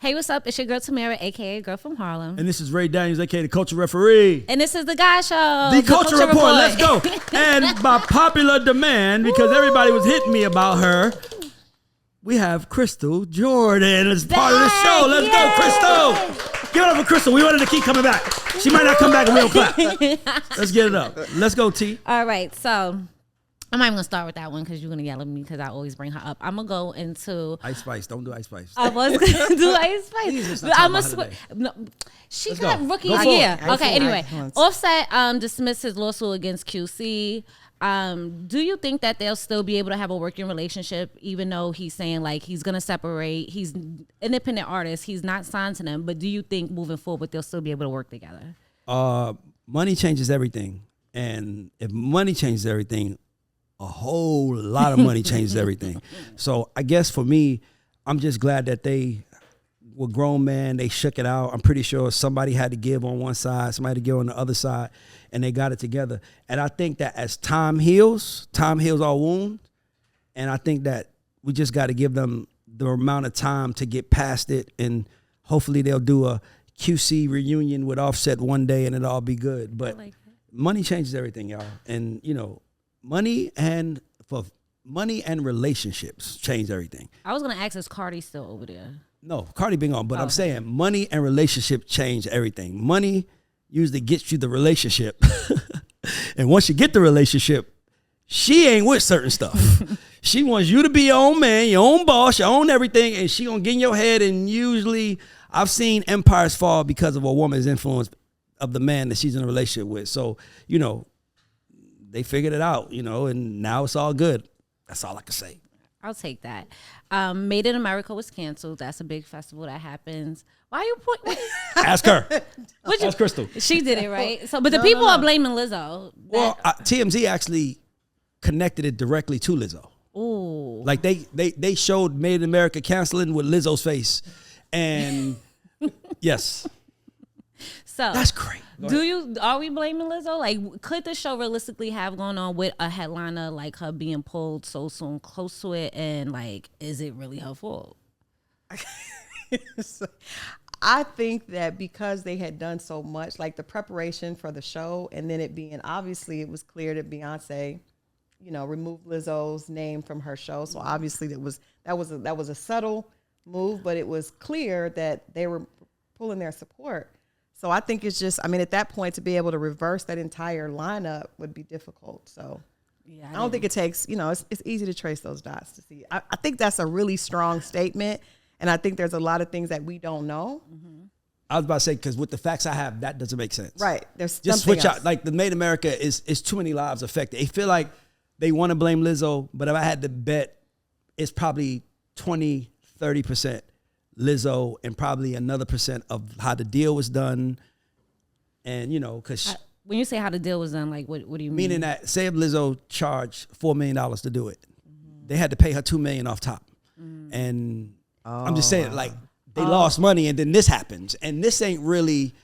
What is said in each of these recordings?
Hey, what's up? It's your girl Tamara, aka Girl from Harlem. And this is Ray Daniels, aka the Culture Referee. And this is the Guy Show. The Culture Report. Let's go. And by popular demand, because everybody was hitting me about her, we have Crystal Jordan as part of the show. Let's go, Crystal. Give it up for Crystal. We wanted to keep coming back. She might not come back and we don't clap. Let's get it up. Let's go, T. All right, so I'm not even gonna start with that one because you're gonna yell at me because I always bring her up. I'm gonna go into Ice Spice. Don't do Ice Spice. I was gonna do Ice Spice. I'm a no, she Let's got go. rookie Go year. for it. Okay, anyway, Offset dismissed his lawsuit against QC. Do you think that they'll still be able to have a working relationship even though he's saying like he's gonna separate? He's independent artist. He's not signed to them. But do you think moving forward they'll still be able to work together? Money changes everything, and if money changes everything, a whole lot of money changes everything. So I guess for me, I'm just glad that they were grown men. They shook it out. I'm pretty sure somebody had to give on one side, somebody had to give on the other side, and they got it together. And I think that as time heals our wound. And I think that we just got to give them the amount of time to get past it. And hopefully they'll do a QC reunion with Offset one day and it'll all be good. But money changes everything, y'all. And, you know, money and relationships change everything. I was gonna ask, is Cardi still over there? No, Cardi been on, but I'm saying money and relationship change everything. Money usually gets you the relationship. And once you get the relationship, she ain't with certain stuff. She wants you to be your own man, your own boss, your own everything, and she gonna get in your head. And usually I've seen empires fall because of a woman's influence of the man that she's in a relationship with. So, you know, they figured it out, you know, and now it's all good. That's all I can say. I'll take that. Made in America was canceled. That's a big festival that happens. Why are you pointing? Ask her. Ask Crystal. She did it, right? So, but the people are blaming Lizzo. Well, TMZ actually connected it directly to Lizzo. Ooh. Like they showed Made in America canceling with Lizzo's face. And yes. So that's great. Are we blaming Lizzo? Like, could the show realistically have gone on with a headliner like her being pulled so soon close to it? And like, is it really her fault? I think that because they had done so much, like the preparation for the show, and then it being obviously it was clear that Beyonce, you know, removed Lizzo's name from her show. So obviously that was a subtle move, but it was clear that they were pulling their support. So I think it's just, I mean, at that point to be able to reverse that entire lineup would be difficult. So yeah, I don't think it takes, you know, it's easy to trace those dots to see. I think that's a really strong statement. And I think there's a lot of things that we don't know. Mm-hmm. I was about to say, because with the facts I have, that doesn't make sense. Right. There's just switch out. Like the Made America is too many lives affected. They feel like they want to blame Lizzo, but if I had to bet, it's probably 20, 30% Lizzo and probably another % of how the deal was done. And, you know, because when you say how the deal was done, like what do you mean? Meaning that, say if Lizzo charged $4 million to do it, they had to pay her $2 million off top. And I'm just saying, like, they lost money and then this happens. And this ain't really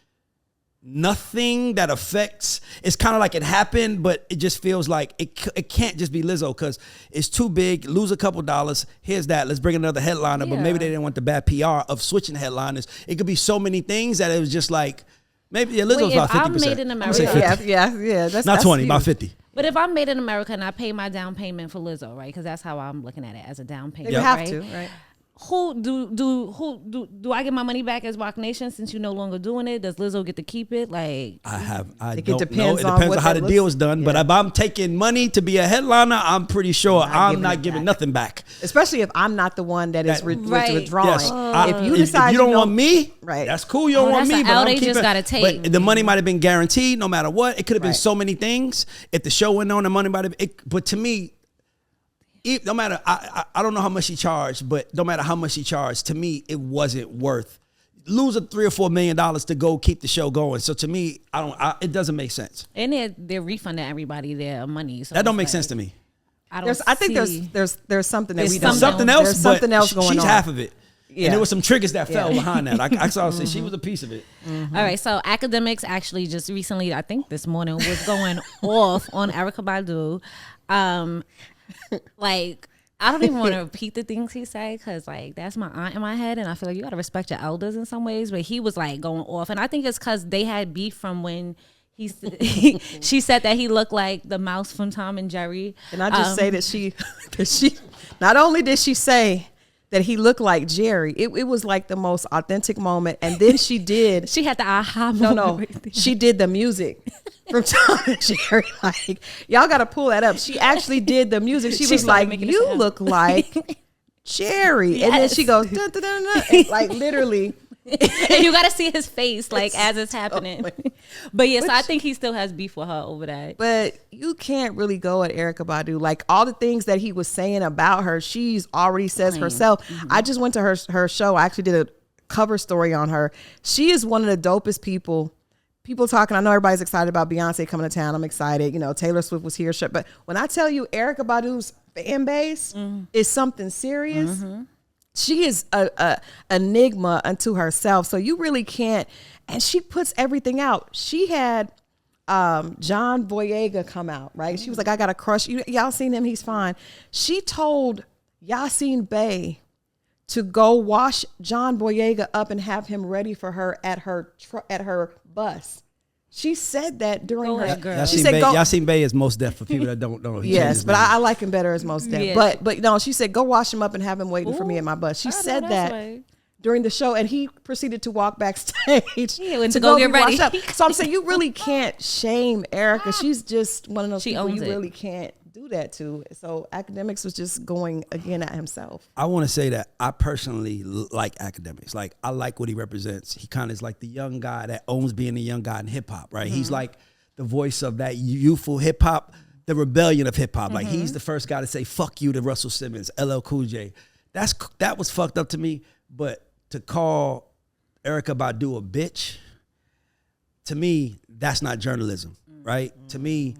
nothing that affects. It's kind of like it happened, but it just feels like it can't just be Lizzo because it's too big. Lose a couple dollars. Here's that. Let's bring another headliner. Yeah. But maybe they didn't want the bad PR of switching headliners. It could be so many things that it was just like, maybe Lizzo's about 50%. I'm Made in America. Yeah. Not 20, huge. About 50. But if I'm Made in America and I pay my down payment for Lizzo, right? Because that's how I'm looking at it, as a down payment. You have right? to, right? Who do I get my money back as Rock Nation since you're no longer doing it? Does Lizzo get to keep it? Like I don't know. It depends on how the deal was done. Yeah. But if I'm taking money to be a headliner, I'm pretty sure I'm not giving nothing back. Especially if I'm not the one that is withdrawing. Yes. If you decide if you don't want me, right? That's cool. You don't want me, but I'm keeping. Just gotta take. But the money might have been guaranteed, no matter what. It could have been so many things. If the show went on, the money might have. But to me. No matter, I don't know how much she charged, but no matter how much she charged, to me, it wasn't worth lose $3 or $4 million to go keep the show going. So to me, it doesn't make sense. And they're refunding everybody their money. So that don't make sense to me. I think there's something that we don't know. Something else, there's something else going on. She's half of it. Yeah. And there were some triggers that fell behind that. I saw her say she was a piece of it. Mm-hmm. All right, so Akademiks actually just recently, I think this morning, was going off on Erykah Badu. I don't even want to repeat the things he said because like that's my aunt in my head, and I feel like you got to respect your elders in some ways. But he was like going off, and I think it's because they had beef from when she said that he looked like the mouse from Tom and Jerry. And I just say that she not only did she say that he looked like Jerry, it was like the most authentic moment. And then she had the aha moment. No, she did the music from Tom and Jerry. Like, y'all got to pull that up. She actually did the music. She was like, you look like Jerry. Yes. And then she goes, dun, dun, dun, dun, and like literally. And you got to see his face like as it's happening. But yes, I think he still has beef with her over that. But you can't really go at Erykah Badu. Like all the things that he was saying about her, she's already says herself. Mm-hmm. I just went to her show. I actually did a cover story on her. She is one of the dopest people talking. I know everybody's excited about Beyonce coming to town. I'm excited. You know, Taylor Swift was here. But when I tell you Erykah Badu's fan base is something serious, she is a enigma unto herself. So you really can't. And she puts everything out. She had John Boyega come out, right? She was like, I got a crush. Y'all seen him? He's fine. She told Yasin Bey to go wash John Boyega up and have him ready for her at her bus. She said that during her. Yasin Bey is Mos Def for people that don't know. Yes, but I like him better as Mos Def. Yeah. But no, she said go wash him up and have him waiting for me at my bus. She said that during the show, and he proceeded to walk backstage to go get ready. Up. So I'm saying you really can't shame Erykah. She's just one of those people you really can't do that to. So Akademiks was just going again at himself. I want to say that I personally like Akademiks. Like I like what he represents. He kind of is like the young guy that owns being a young guy in hip hop, right? Mm-hmm. He's like the voice of that youthful hip hop, the rebellion of hip hop. Mm-hmm. Like he's the first guy to say "fuck you" to Russell Simmons, LL Cool J. That was fucked up to me. But to call Erykah Badu a bitch, to me, that's not journalism, right? Mm-hmm. To me,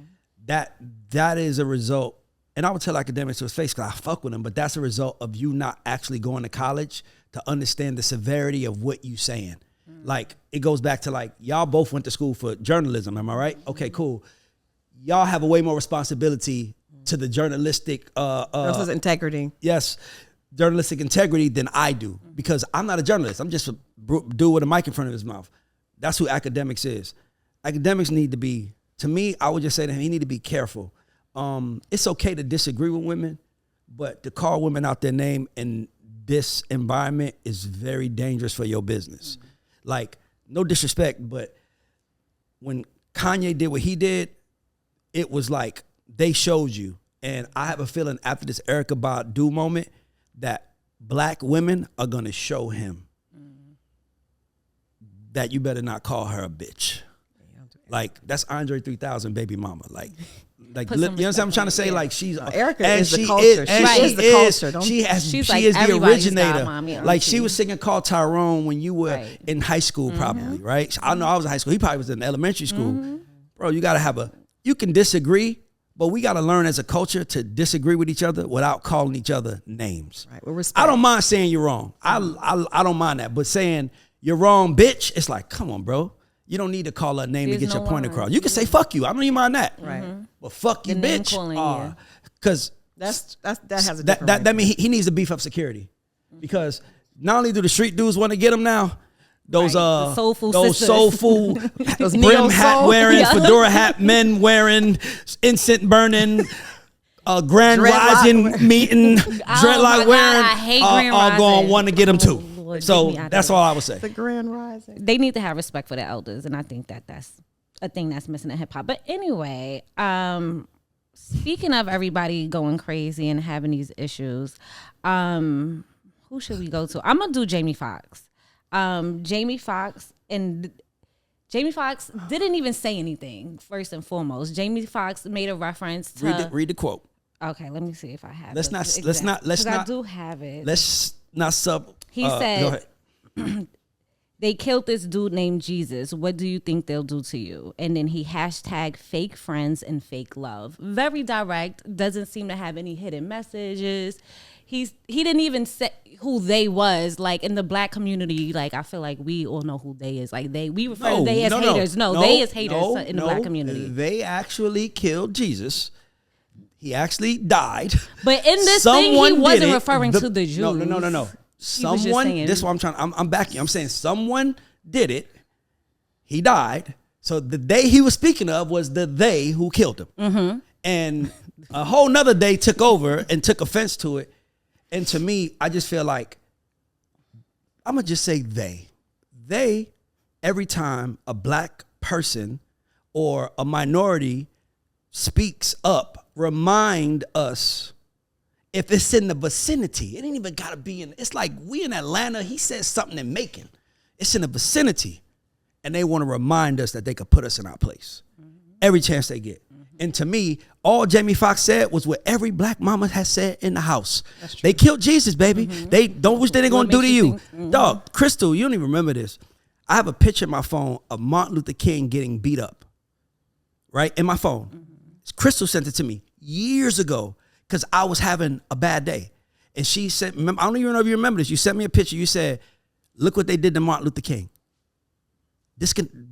that is a result, and I would tell Akademiks to his face because I fuck with him, but that's a result of you not actually going to college to understand the severity of what you saying. Mm-hmm. Like, it goes back to like, y'all both went to school for journalism, am I right? Mm-hmm. Okay, cool. Y'all have a way more responsibility to the journalistic integrity. Yes. Journalistic integrity than I do, because I'm not a journalist. I'm just a dude with a mic in front of his mouth. That's who Akademiks is. Akademiks need to be, to me, I would just say to him, he need to be careful. It's okay to disagree with women, but to call women out their name in this environment is very dangerous for your business. Mm-hmm. Like, no disrespect, but when Kanye did what he did, it was like they showed you. And I have a feeling after this Erykah Badu moment, that black women are gonna show him that you better not call her a bitch. Like that's Andre 3000 baby mama. Like you know what I'm trying to say? Yeah. Like she's Erykah is the culture. She is the culture. She is the originator. Like she was singing "Call Tyrone" when you were in high school, probably, right? I know I was in high school. He probably was in elementary school. Bro, you gotta you can disagree, but we got to learn as a culture to disagree with each other without calling each other names. Right, with respect. I don't mind saying you're wrong. I don't mind that. But saying you're wrong, bitch, it's like, come on, bro. You don't need to call her name to get your point across. You can say fuck you. I don't even mind that. Right. But fuck you, bitch. Because that has a different that means he needs to beef up security. Because not only do the street dudes want to get him now, those soulful those brim hat wearing, fedora hat men wearing, incense burning, Grand Rising meeting, dreadlock wearing, are going to want to get them too. Lord, so that's all I would say. The Grand Rising. They need to have respect for the elders, and I think that's a thing that's missing in hip hop. But anyway, speaking of everybody going crazy and having these issues, who should we go to? I'm gonna do Jamie Foxx. Jamie Foxx didn't even say anything. First and foremost, Jamie Foxx made a reference to read the quote. Okay, let me see if I have. Let's not. I do have it. Let's not sub. He said, go ahead. They killed this dude named Jesus. What do you think they'll do to you? And then he hashtag fake friends and fake love. Very direct. Doesn't seem to have any hidden messages. He didn't even say who they was. Like in the black community, like I feel like we all know who they is. Like we refer to they as haters. No, they as haters in the black community. They actually killed Jesus. He actually died. But in this thing, he wasn't referring to the Jews. No. Someone. This is what I'm trying. I'm backing. I'm saying someone did it. He died. So the they he was speaking of was the they who killed him. Mm-hmm. And a whole nother they took over and took offense to it. And to me, I just feel like I'm gonna just say they. Every time a black person or a minority speaks up, remind us if it's in the vicinity. It ain't even gotta be in, it's like we in Atlanta, he says something in Macon. It's in the vicinity. And they wanna remind us that they could put us in our place every chance they get. And to me, all Jamie Foxx said was what every black mama has said in the house. They killed Jesus, baby. They don't wish they gonna do to you. Dog, Crystal, you don't even remember this. I have a picture in my phone of Martin Luther King getting beat up, right, in my phone. Crystal sent it to me years ago because I was having a bad day. And she said, I don't even know if you remember this. You sent me a picture. You said, look what they did to Martin Luther King.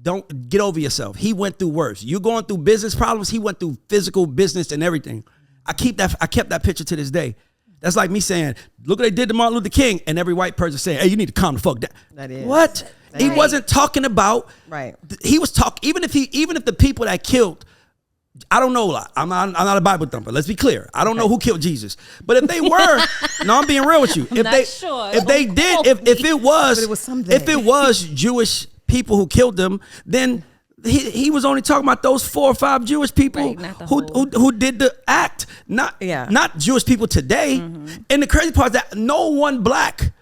Don't get over yourself. He went through worse. You're going through business problems. He went through physical business and everything. I kept that picture to this day. That's like me saying, look what they did to Martin Luther King, and every white person saying, hey, you need to calm the fuck down. That is. What? He wasn't talking about. Right. He was talking, even if the people that killed, I don't know a lot. I'm not a Bible thumper. Let's be clear. I don't know who killed Jesus. But if they were, no, I'm being real with you. If it was Jewish people who killed them, then he was only talking about those 4 or 5 Jewish people who did the act, not Jewish people today. And the crazy part is that no one black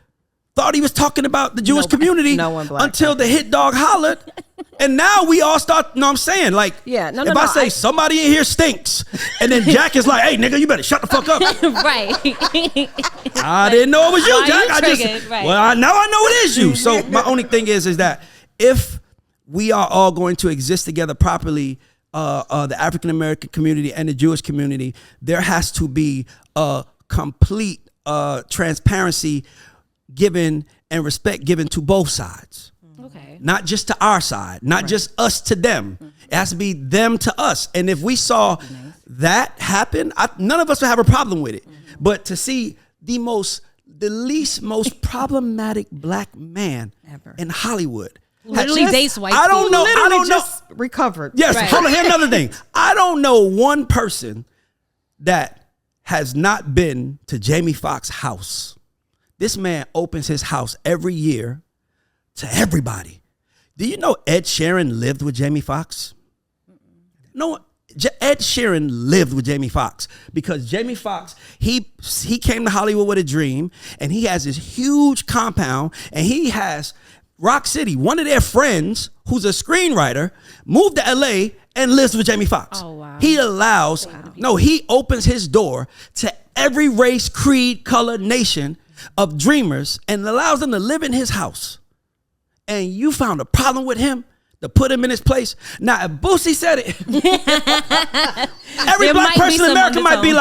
thought he was talking about the Jewish community until the hit dog hollered. And now we all start, know what I'm saying? Like, if I say somebody in here stinks, and then Jack is like, hey, nigga, you better shut the fuck up. Right. I didn't know it was you, Jack. Now I know it is you. So my only thing is that if we are all going to exist together properly, the African American community and the Jewish community, there has to be a complete transparency given and respect given to both sides. Okay. Not just to our side, not just us to them. It has to be them to us. And if we saw that happen, none of us would have a problem with it. But to see the least most problematic black man ever in Hollywood, literally dates white people. I don't know. Just recovered. Yes. Right. Hold on. Here's another thing. I don't know one person that has not been to Jamie Foxx's house. This man opens his house every year to everybody. Do you know Ed Sheeran lived with Jamie Foxx? No, Ed Sheeran lived with Jamie Foxx because Jamie Foxx, he came to Hollywood with a dream, and he has this huge compound, and he has Rock City, one of their friends who's a screenwriter, moved to LA and lives with Jamie Foxx. Oh, wow. He opens his door to every race, creed, color, nation of dreamers and allows them to live in his house. And you found a problem with him to put him in his place. Now, if Boosie said it, every black person in America might be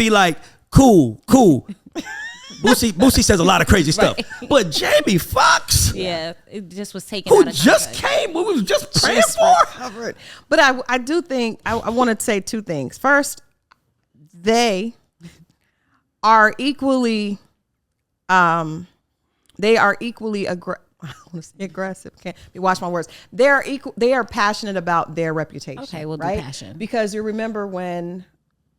like, cool. Boosie says a lot of crazy stuff. But Jamie Foxx, it just was taken out of just came, we was just praying for. But I do think I want to say 2 things. First, they are equally aggressive. Can't watch my words. They are passionate about their reputation. Okay, we'll do passion. Because you remember when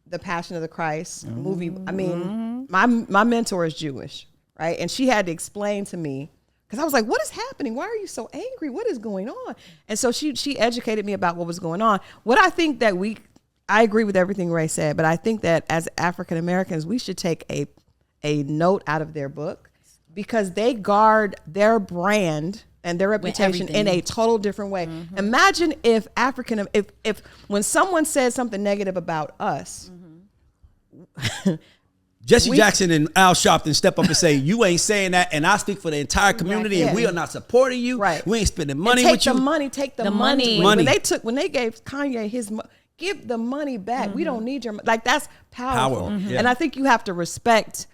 the Passion of the Christ movie, I mean, my mentor is Jewish, right? And she had to explain to me, because I was like, what is happening? Why are you so angry? What is going on? And so she educated me about what was going on. What I think that I agree with everything Ray said, but I think that as African Americans, we should take a note out of their book, because they guard their brand and their reputation in a total different way. Imagine if if when someone says something negative about us, Jesse Jackson and Al Sharpton step up and say, you ain't saying that, and I speak for the entire community, and we are not supporting you. Right. We ain't spending money with you. Take the money. When they gave Kanye his money, give the money back. We don't need your money. Like, that's powerful. And I think you have to respect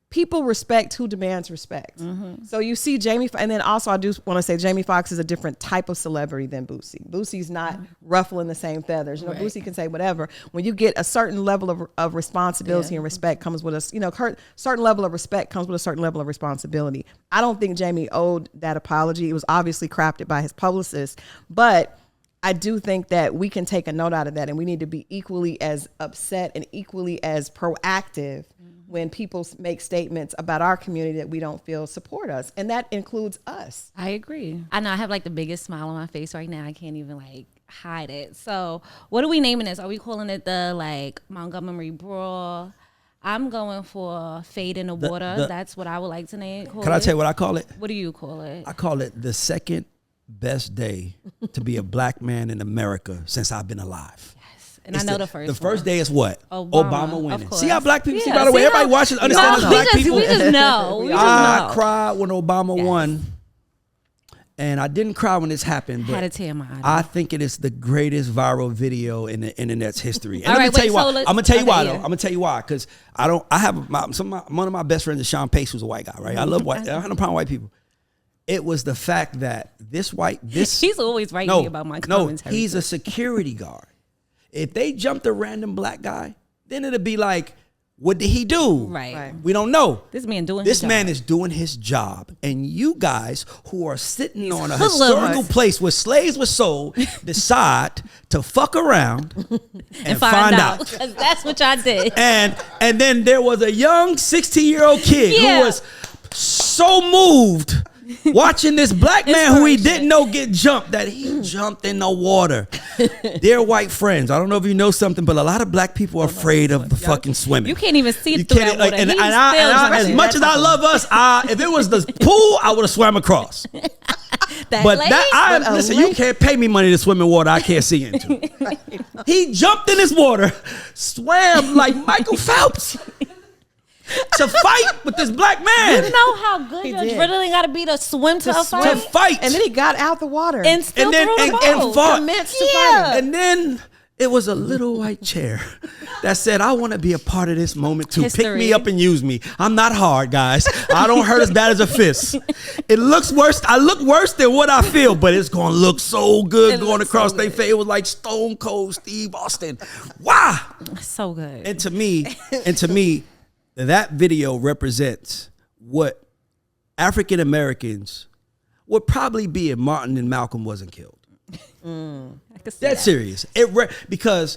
people respect who demands respect. So you see Jamie, and then also I do want to say Jamie Foxx is a different type of celebrity than Boosie. Boosie's not ruffling the same feathers. You know, Boosie can say whatever. When you get a certain level of responsibility and respect comes with us, you know, certain level of respect comes with a certain level of responsibility. I don't think Jamie owed that apology. It was obviously crafted by his publicist, but I do think that we can take a note out of that, and we need to be equally as upset and equally as proactive when people make statements about our community that we don't feel support us. And that includes us. I agree. I know I have like the biggest smile on my face right now. I can't even like hide it. So what are we naming this? Are we calling it the like Montgomery Brawl? I'm going for Fade in the Water. That's what I would like to name. Can I tell you what I call it? What do you call it? I call it the second best day to be a black man in America since I've been alive. And I know the first. The first day is what? Obama winning. See how black people see, by the way, everybody watches, understands black people. We just know. I cried when Obama won. And I didn't cry when this happened, but had a tear in my eye. I think it is the greatest viral video in the internet's history. And All let me right, tell you why. I'm gonna tell you why though. Yeah. I'm gonna tell you why, because I have one of my best friends is Sean Pace, who's a white guy, right? I love white. I have no problem with white people. It was the fact that this he's always writing me about my commentary. No, he's a security guard. If they jumped a random black guy, then it'd be like, what did he do? Right. We don't know. This man is doing his job. And you guys who are sitting on a historical place where slaves were sold decide to fuck around and find out. That's what y'all did. And then there was a young 16-year-old kid who was so moved watching this black man who he didn't know get jumped that he jumped in the water. Dear white friends, I don't know if you know something, but a lot of black people are afraid of the fucking swimming. You can't even see through that water. And as much as I love us, if it was the pool, I would have swam across. Listen, you can't pay me money to swim in water I can't see into. He jumped in this water, swam like Michael Phelps. To fight with this black man. You know how good your adrenaline got to be to swim to a fight? To fight. And then he got out the water. And still and fought. And then it was a little white chair that said, I want to be a part of this moment too. History. Pick me up and use me. I'm not hard, guys. I don't hurt as bad as a fist. It looks worse. I look worse than what I feel, but it's going to look so good going across their face. It was like Stone Cold Steve Austin. Wow. So good. And to me, that video represents what African Americans would probably be if Martin and Malcolm wasn't killed. That's serious. Because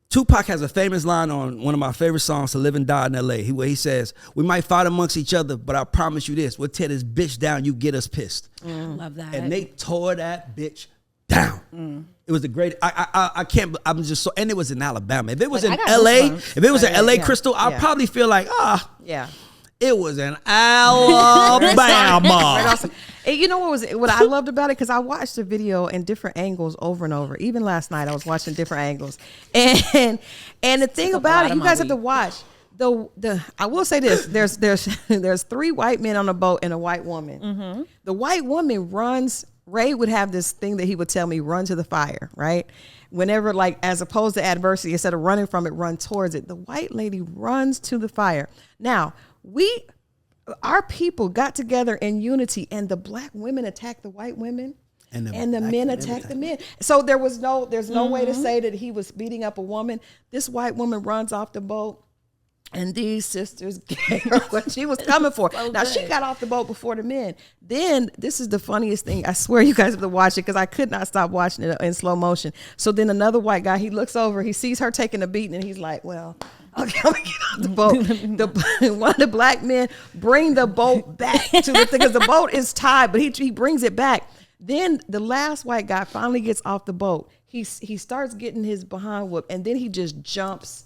Tupac has a famous line on one of my favorite songs, To Live and Die in L.A., where he says, we might fight amongst each other, but I promise you this, we'll tear this bitch down, you get us pissed. Love that. And they tore that bitch down. It was the great. I can't. I'm just so. And it was in Alabama. If it was in L.A., if it was in L.A. Crystal, I'd probably feel like it was in Alabama. And you know what I loved about it? Because I watched the video in different angles over and over. Even last night, I was watching different angles. And the thing about it, you guys have to watch. I will say this: there's 3 white men on a boat and a white woman. The white woman runs. Ray would have this thing that he would tell me, run to the fire, right? Whenever, like, as opposed to adversity, instead of running from it, run towards it. The white lady runs to the fire. Now, our people got together in unity, and the black women attacked the white women, and the men attacked the men. So there's no way to say that he was beating up a woman. This white woman runs off the boat. And these sisters gave her what she was coming for. She got off the boat before the men. Then, this is the funniest thing. I swear you guys have to watch it because I could not stop watching it in slow motion. So then another white guy, he looks over, he sees her taking a beating, and he's like, well, okay, I'm going to get off the boat. One of the black men bring the boat back to the thing because the boat is tied, but he brings it back. Then the last white guy finally gets off the boat. He starts getting his behind whooped, and then he just jumps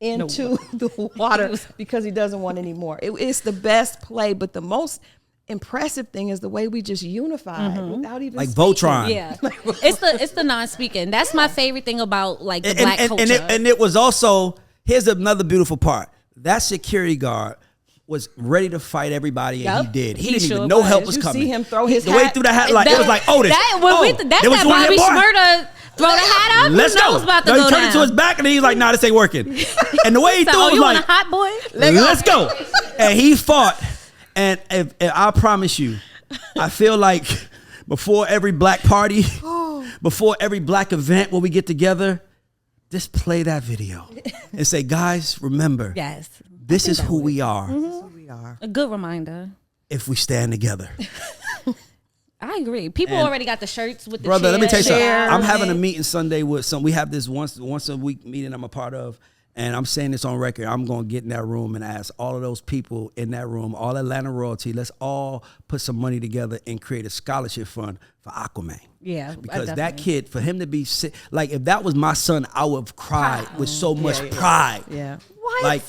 into the water because he doesn't want any more. It's the best play, but the most impressive thing is the way we just unified without even like speaking. Voltron. Yeah, it's the non-speaking. That's my favorite thing about like the black culture. And it was also, here's another beautiful part. That security guard was ready to fight everybody, and he did. He didn't even know help was coming. You see him throw his the hat. way through the hat, like it was like Otis. That's that Bobby Shmurda. Throw the hat up. Let's Who knows go. about to He go turned down? it to his back, and then he's like, "Nah, this ain't working." And the way he threw it was you like, want a hot boy? "Let's go." And he fought. And if I promise you, I feel like before every black party, before every black event where we get together, just play that video and say, guys, remember, Yes. this is who we are. This is who we are. A good reminder. If we stand together. I agree. People And already got the shirts with the Brother, let me tell you something. Share. I'm having a meeting Sunday with we have this once a week meeting I'm a part of, and I'm saying this on record. I'm going to get in that room and ask all of those people in that room, all Atlanta royalty, let's all put some money together and create a scholarship fund for Aquaman. Yeah. Because that definitely. kid, for him to be sick, like if that was my son, I would have cried with so much pride. Yeah. What? Like,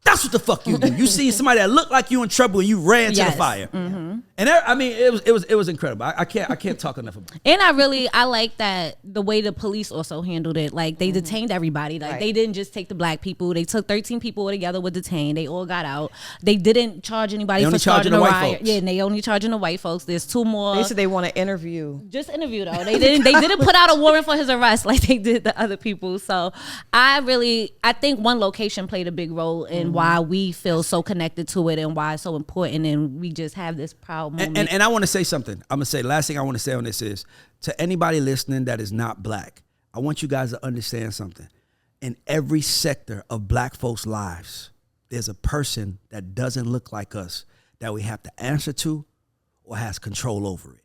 that's what the fuck you do. You see somebody that looked like you in trouble and you ran to the Yes. fire. And I mean, it was incredible. I can't talk enough about it. And I like that the way the police also handled it. Like they detained everybody. Like Right. they didn't just take the black people. They took 13 people together were detained. They all got out. They didn't charge anybody They for only charging starting a the white riot. folks. Yeah, and they only charging the white folks. There's 2 more. They said they want to interview. Just interview though. They didn't put out a warrant for his arrest like they did the other people. So I think one location played a big role in why we feel so connected to it and why it's so important, and we just have this proud moment. And I want to say something. I'm gonna say last thing I want to say on this is to anybody listening that is not black, I want you guys to understand something. In every sector of black folks' lives, there's a person that doesn't look like us that we have to answer to or has control over it.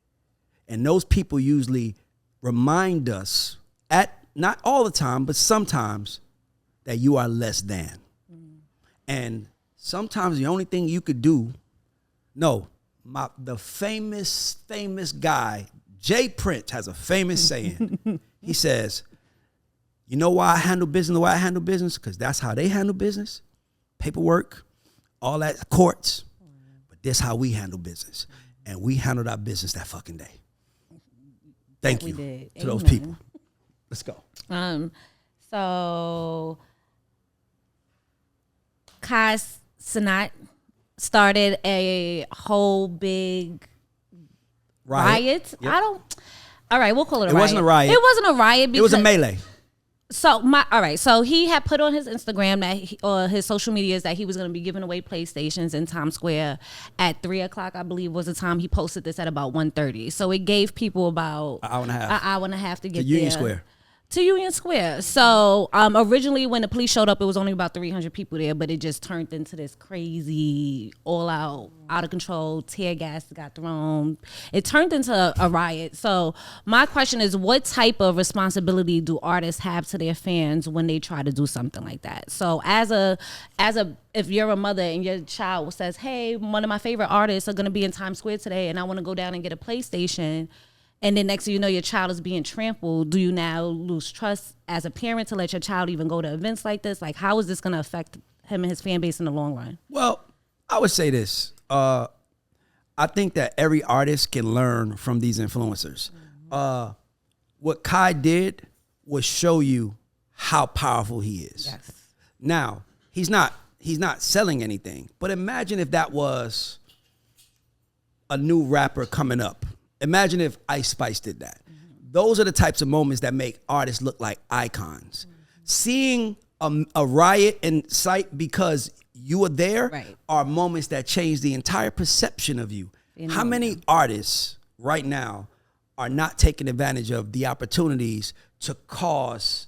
And those people usually remind us not all the time, but sometimes that you are less than. And sometimes the only thing you could do, the famous guy, Jay Prince, has a famous saying. He says, you know why I handle business the way I handle business? Because that's how they handle business. Paperwork, all that, courts. But this how we handle business. And we handled our business that fucking day. Thank We you did. to those Amen. people. Let's go. So Cenat started a whole big riot. Yep. All right, we'll call it a riot. It wasn't a riot. It wasn't a riot because It was a melee. So he had put on his Instagram or his social medias that he was going to be giving away PlayStations in Times Square at 3:00, I believe was the time. He posted this at about 1:30. So it gave people about An hour and a half to get to Union there. Square. To Union Square. So originally when the police showed up, it was only about 300 people there, but it just turned into this crazy, all out of control, tear gas got thrown. It turned into a riot. So my question is, what type of responsibility do artists have to their fans when they try to do something like that? So if you're a mother and your child says, hey, one of my favorite artists are going to be in Times Square today and I want to go down and get a PlayStation, and then next thing you know, your child is being trampled, do you now lose trust as a parent to let your child even go to events like this? Like, how is this going to affect him and his fan base in the long run? Well, I would say this. I think that every artist can learn from these influencers. What Kai did was show you how powerful he is. Yes. Now, he's not selling anything, but imagine if that was a new rapper coming up. Imagine if Ice Spice did that. Those are the types of moments that make artists look like icons. Seeing a riot in sight because you were there are moments that change the entire perception of you. How many artists right now are not taking advantage of the opportunities to cause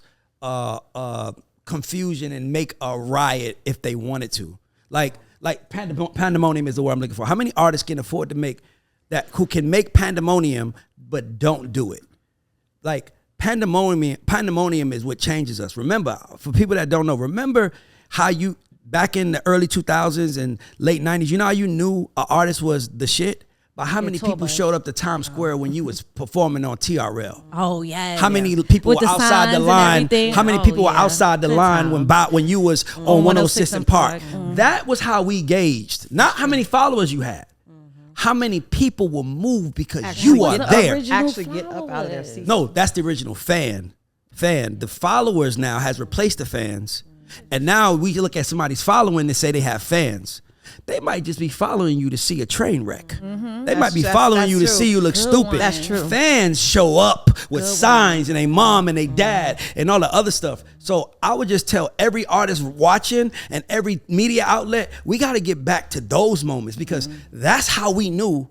confusion and make a riot if they wanted to? Like pandemonium is the word I'm looking for. How many artists can afford to make that, who can make pandemonium but don't do it? Like pandemonium is what changes us. Remember, for people that don't know, remember how you back in the early 2000s and late 90s, you know how you knew an artist was the shit? But how many people showed up to Times Square when you was performing on TRL? Oh yeah. How many people With were the outside the signs and line? everything? How many people were outside the Good line time. when you was on 106 and Park? That was how we gauged. Not how many followers you had. How many people will move because you are there? Actually get up out of their seats. No, that's the original fan. The followers now has replaced the fans. And now we look at somebody's following and say they have fans. They might just be following you to see a train wreck. They might be following you to see you look stupid. That's true. Fans show up with signs and their mom and their dad and all the other stuff. So I would just tell every artist watching and every media outlet, we got to get back to those moments because that's how we knew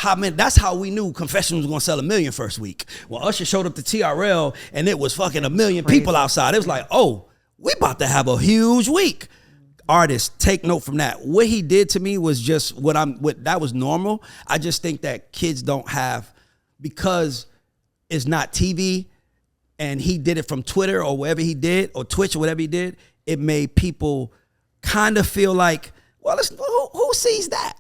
that's how we knew Confessions was gonna sell 1 million first week. When Usher showed up to TRL and it was fucking 1 million people outside, it was like, oh, we about to have a huge week. Artists, take note from that. What he did to me was just that was normal. I just think that kids don't have, because it's not TV and he did it from Twitter or wherever he did, or Twitch or whatever he did, it made people kind of feel like, well, who sees that?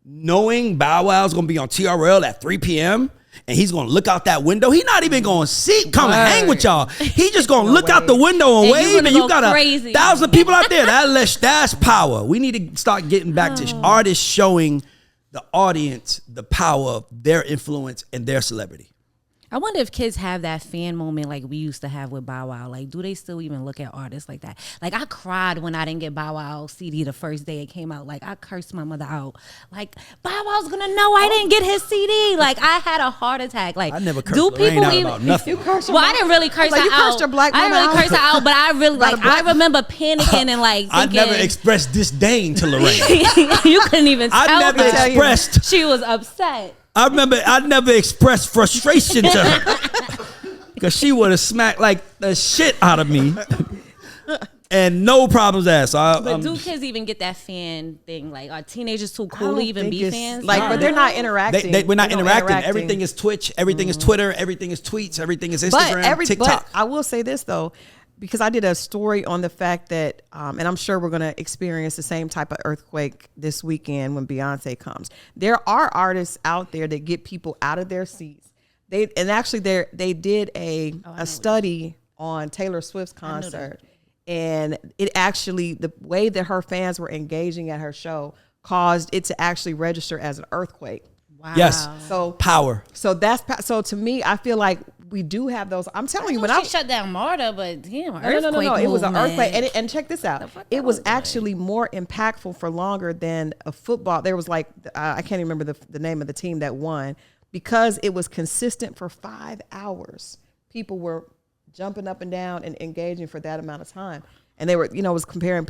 Knowing Bow Wow's gonna be on TRL at 3 p.m. and he's gonna look out that window. He's not even gonna come and hang with y'all. He just gonna look out the window and wave, and you got 1,000 people out there. That's power. We need to start getting back to artists showing the audience the power of their influence and their celebrity. I wonder if kids have that fan moment like we used to have with Bow Wow. Like, do they still even look at artists like that? Like, I cried when I didn't get Bow Wow CD the first day it came out. Like, I cursed my mother out. Like, Bow Wow's gonna know I didn't get his CD. Like, I had a heart attack. Like, I never cursed do people even about nothing. You cursed her well, I didn't really curse her you out. cursed your black I didn't really mama curse her out, but I really I remember panicking and like thinking, I never expressed disdain to Lorraine. you couldn't even tell I never her. expressed. She was upset. I remember I never expressed frustration to her because she would have smacked like the shit out of me and no problems asked. But do kids even get that fan thing? Like, are teenagers too cool to even be fans? Like, but they're not interacting. We're not interacting. Everything is Twitch. Everything is Twitter. Everything is tweets. Everything is Instagram, TikTok. But I will say this though, because I did a story on the fact that, and I'm sure we're going to experience the same type of earthquake this weekend when Beyonce comes. There are artists out there that get people out of their seats. They did a study on Taylor Swift's concert, and it actually, the way that her fans were engaging at her show caused it to actually register as an earthquake. Wow. Yes. So power. So to me, I feel like we do have those. I'm telling you, when she shut down Marta, but damn, earthquake. No. It was an movement. earthquake, and check this out. It was actually more impactful for longer than a football. There was like I can't even remember the name of the team that won because it was consistent for 5 hours. People were jumping up and down and engaging for that amount of time, and they were, was comparing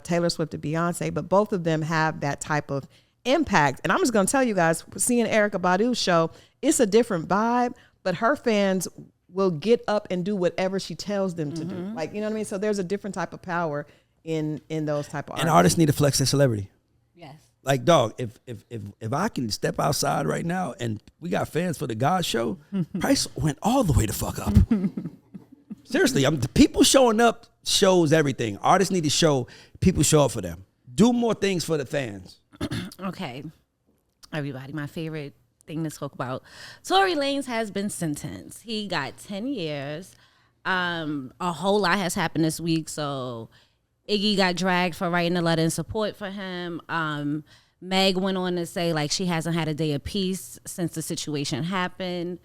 Taylor Swift to Beyonce, but both of them have that type of impact. And I'm just gonna tell you guys, seeing Erykah Badu's show, it's a different vibe. But her fans will get up and do whatever she tells them to do. Like, you know what I mean? So there's a different type of power in those type of artists. And artists need to flex their celebrity. Yes. Like, dog, if I can step outside right now and we got fans for the God show, price went all the way the fuck up. Seriously, the people showing up shows everything. Artists need to show people show up for them. Do more things for the fans. Okay. Everybody, my favorite thing to talk about. Tory Lanez has been sentenced. He got 10 years. A whole lot has happened this week. So Iggy got dragged for writing a letter in support for him. Meg went on to say like she hasn't had a day of peace since the situation happened.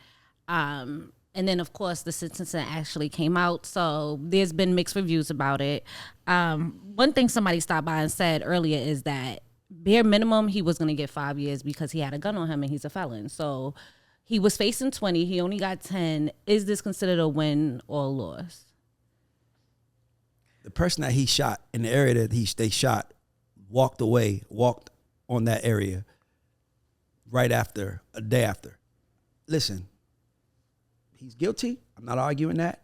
And then of course the sentencing actually came out. So there's been mixed reviews about it. One thing somebody stopped by and said earlier is that bare minimum, he was going to get 5 years because he had a gun on him and he's a felon. So he was facing 20. He only got 10. Is this considered a win or a loss? The person that he shot in the area that they shot walked on that area a day after. Listen, he's guilty. I'm not arguing that.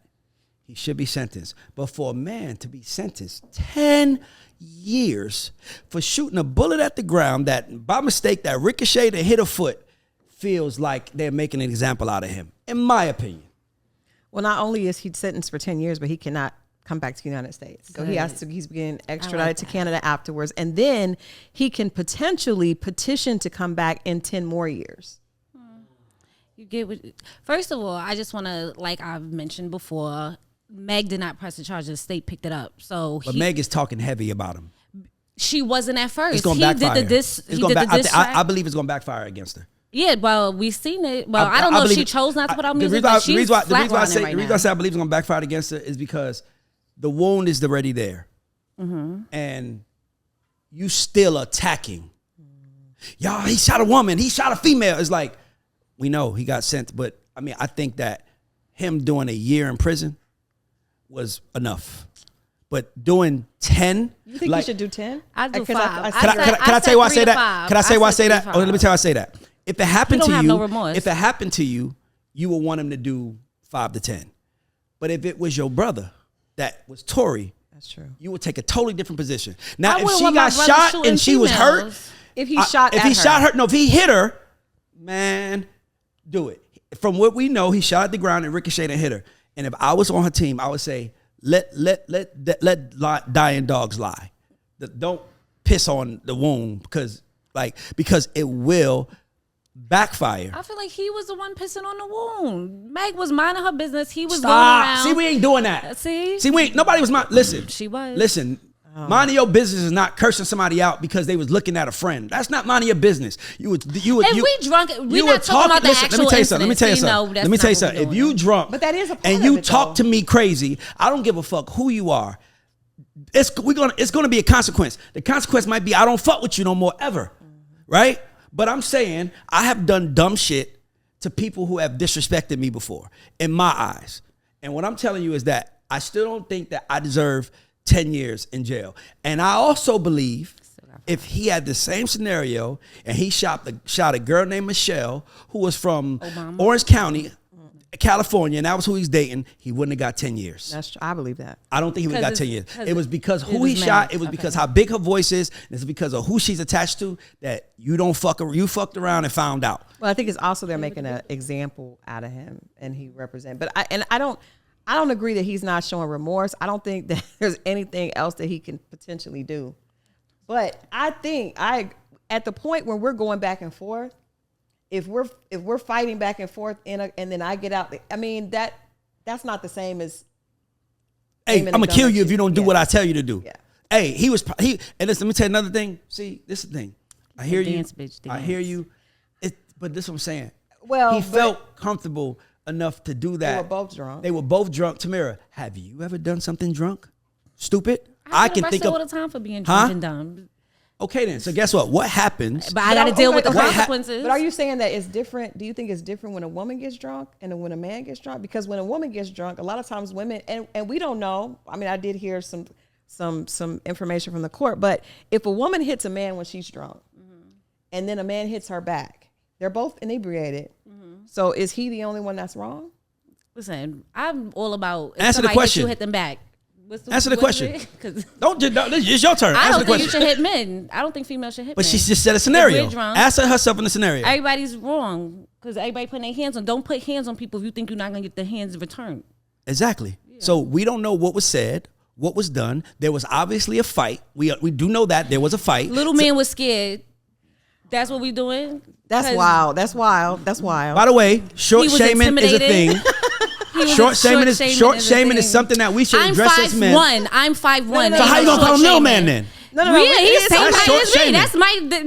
He should be sentenced. But for a man to be sentenced 10 years for shooting a bullet at the ground that by mistake that ricocheted and hit a foot feels like they're making an example out of him, in my opinion. Well, not only is he sentenced for 10 years, but he cannot come back to the United States. So he's being extradited to Canada afterwards. And then he can potentially petition to come back in 10 more years. You get what, first of all, I just want to, like I've mentioned before, Meg did not press the charge. The state picked it up. But Meg is talking heavy about him. She wasn't at first. It's going to backfire. I believe it's going to backfire against her. Yeah, well, we've seen it. Well, I don't know if she chose not to put out music, but she's flat running right now. The reason I say I believe it's going to backfire against her is because the wound is already there. Mm-hmm. And you still attacking. Y'all, he shot a woman. He shot a female. It's like, we know he got sent. But, I mean, I think that him doing a year in prison was enough. But doing 10. You think you should do 10? I do 5. Can I tell you why I say that? Can I say why I say that? Oh, let me tell you why I say that. If it happened to you, no remorse. if it happened to you, you would want him to do 5 to 10. But if it was your brother that was Tory, that's true. You would take a totally different position. Now, I if she want got my brother shot and she was hurt, if he shot her, no, if he hit her, man, do it. From what we know, he shot at the ground and ricocheted and hit her. And if I was on her team, I would say, let dying dogs lie. Don't piss on the wound because it will backfire. I feel like he was the one pissing on the wound. Meg was minding her business. He was Stop. going around. See, we ain't doing that. See, nobody was listen. She was. Listen. Minding your business is not cursing somebody out because they was looking at a friend. That's not minding your business. If we drunk, we not talking about the actual Let me tell you something. If you drunk, but that is a part and you of it, talk to me crazy, I don't give a fuck who you are. It's gonna be a consequence. The consequence might be I don't fuck with you no more ever, right? But I'm saying I have done dumb shit to people who have disrespected me before in my eyes, and what I'm telling you is that I still don't think that I deserve 10 years in jail. And I also believe if he had the same scenario and he shot a girl named Michelle who was from Orange County, California, and that was who he's dating, he wouldn't have got 10 years. That's true. I believe that. I don't think he would have got 10 years. It was because who he shot. It was because how big her voice is. And it's because of who she's attached to that you fucked around and found out. Well, I think it's also they're making an example out of him and he represents. But I don't agree that he's not showing remorse. I don't think that there's anything else that he can potentially do. But I think at the point where we're going back and forth, if we're fighting back and forth and then I get out, I mean that's not the same as. Hey, I'm gonna kill you if you don't do what I tell you to do. Yeah. Hey, and listen, let me tell you another thing. See, this is the thing. I hear you. Dance, bitch, dance. I hear you. But this is what I'm saying. Well, he felt comfortable enough to do that. They were both drunk. Tamira, have you ever done something drunk? Stupid? I can think of all the time for being drunk and dumb. Okay then. So guess what? What happens? But I got to deal with the consequences. But are you saying that it's different? Do you think it's different when a woman gets drunk and when a man gets drunk? Because when a woman gets drunk, a lot of times women and we don't know. I mean, I did hear some information from the court, but if a woman hits a man when she's drunk, and then a man hits her back, they're both inebriated. So is he the only one that's wrong? Listen, I'm all about answer the question. You hit them back. Answer the question. Don't. It's your turn. I Answer don't think you should hit men. I don't think females should hit men. But she just said a scenario. Answer herself in the scenario. Everybody's wrong because everybody putting their hands on. Don't put hands on people if you think you're not going to get the hands returned. Exactly. Yeah. So we don't know what was said, what was done. There was obviously a fight. We do know that there was a fight. Little man was scared. That's what we doing. That's wild. That's wild. That's wild. By the way, short shaming is a thing. Short shaming is something that we should address as men. I'm 5'1". So how you gonna call him little man then? No. He's the same height as me.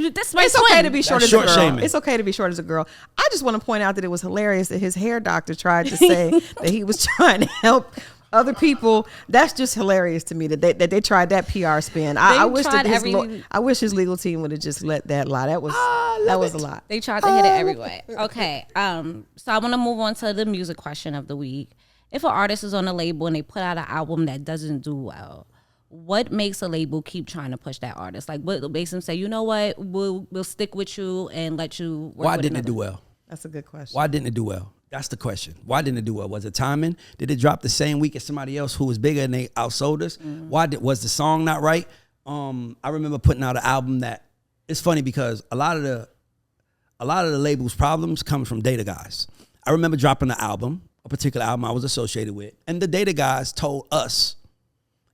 That's my It's twin. okay to be short as a girl. Shaming. It's okay to be short as a girl. I just want to point out that it was hilarious that his hair doctor tried to say that he was trying to help other people. That's just hilarious to me that they tried that PR spin. I wish his legal team would have just let that lie. That was a lot. They tried to hit it every way. Okay. So I want to move on to the music question of the week. If an artist is on a label and they put out an album that doesn't do well, what makes a label keep trying to push that artist? Like, what makes them say, you know what, we'll stick with you and let you work. Why didn't it do well? That's a good question. Why didn't it do well? That's the question. Why didn't it do well? Was it timing? Did it drop the same week as somebody else who was bigger and they outsold us? Was the song not right? I remember putting out an album that it's funny because a lot of the label's problems come from data guys. I remember dropping an album, a particular album I was associated with, and the data guys told us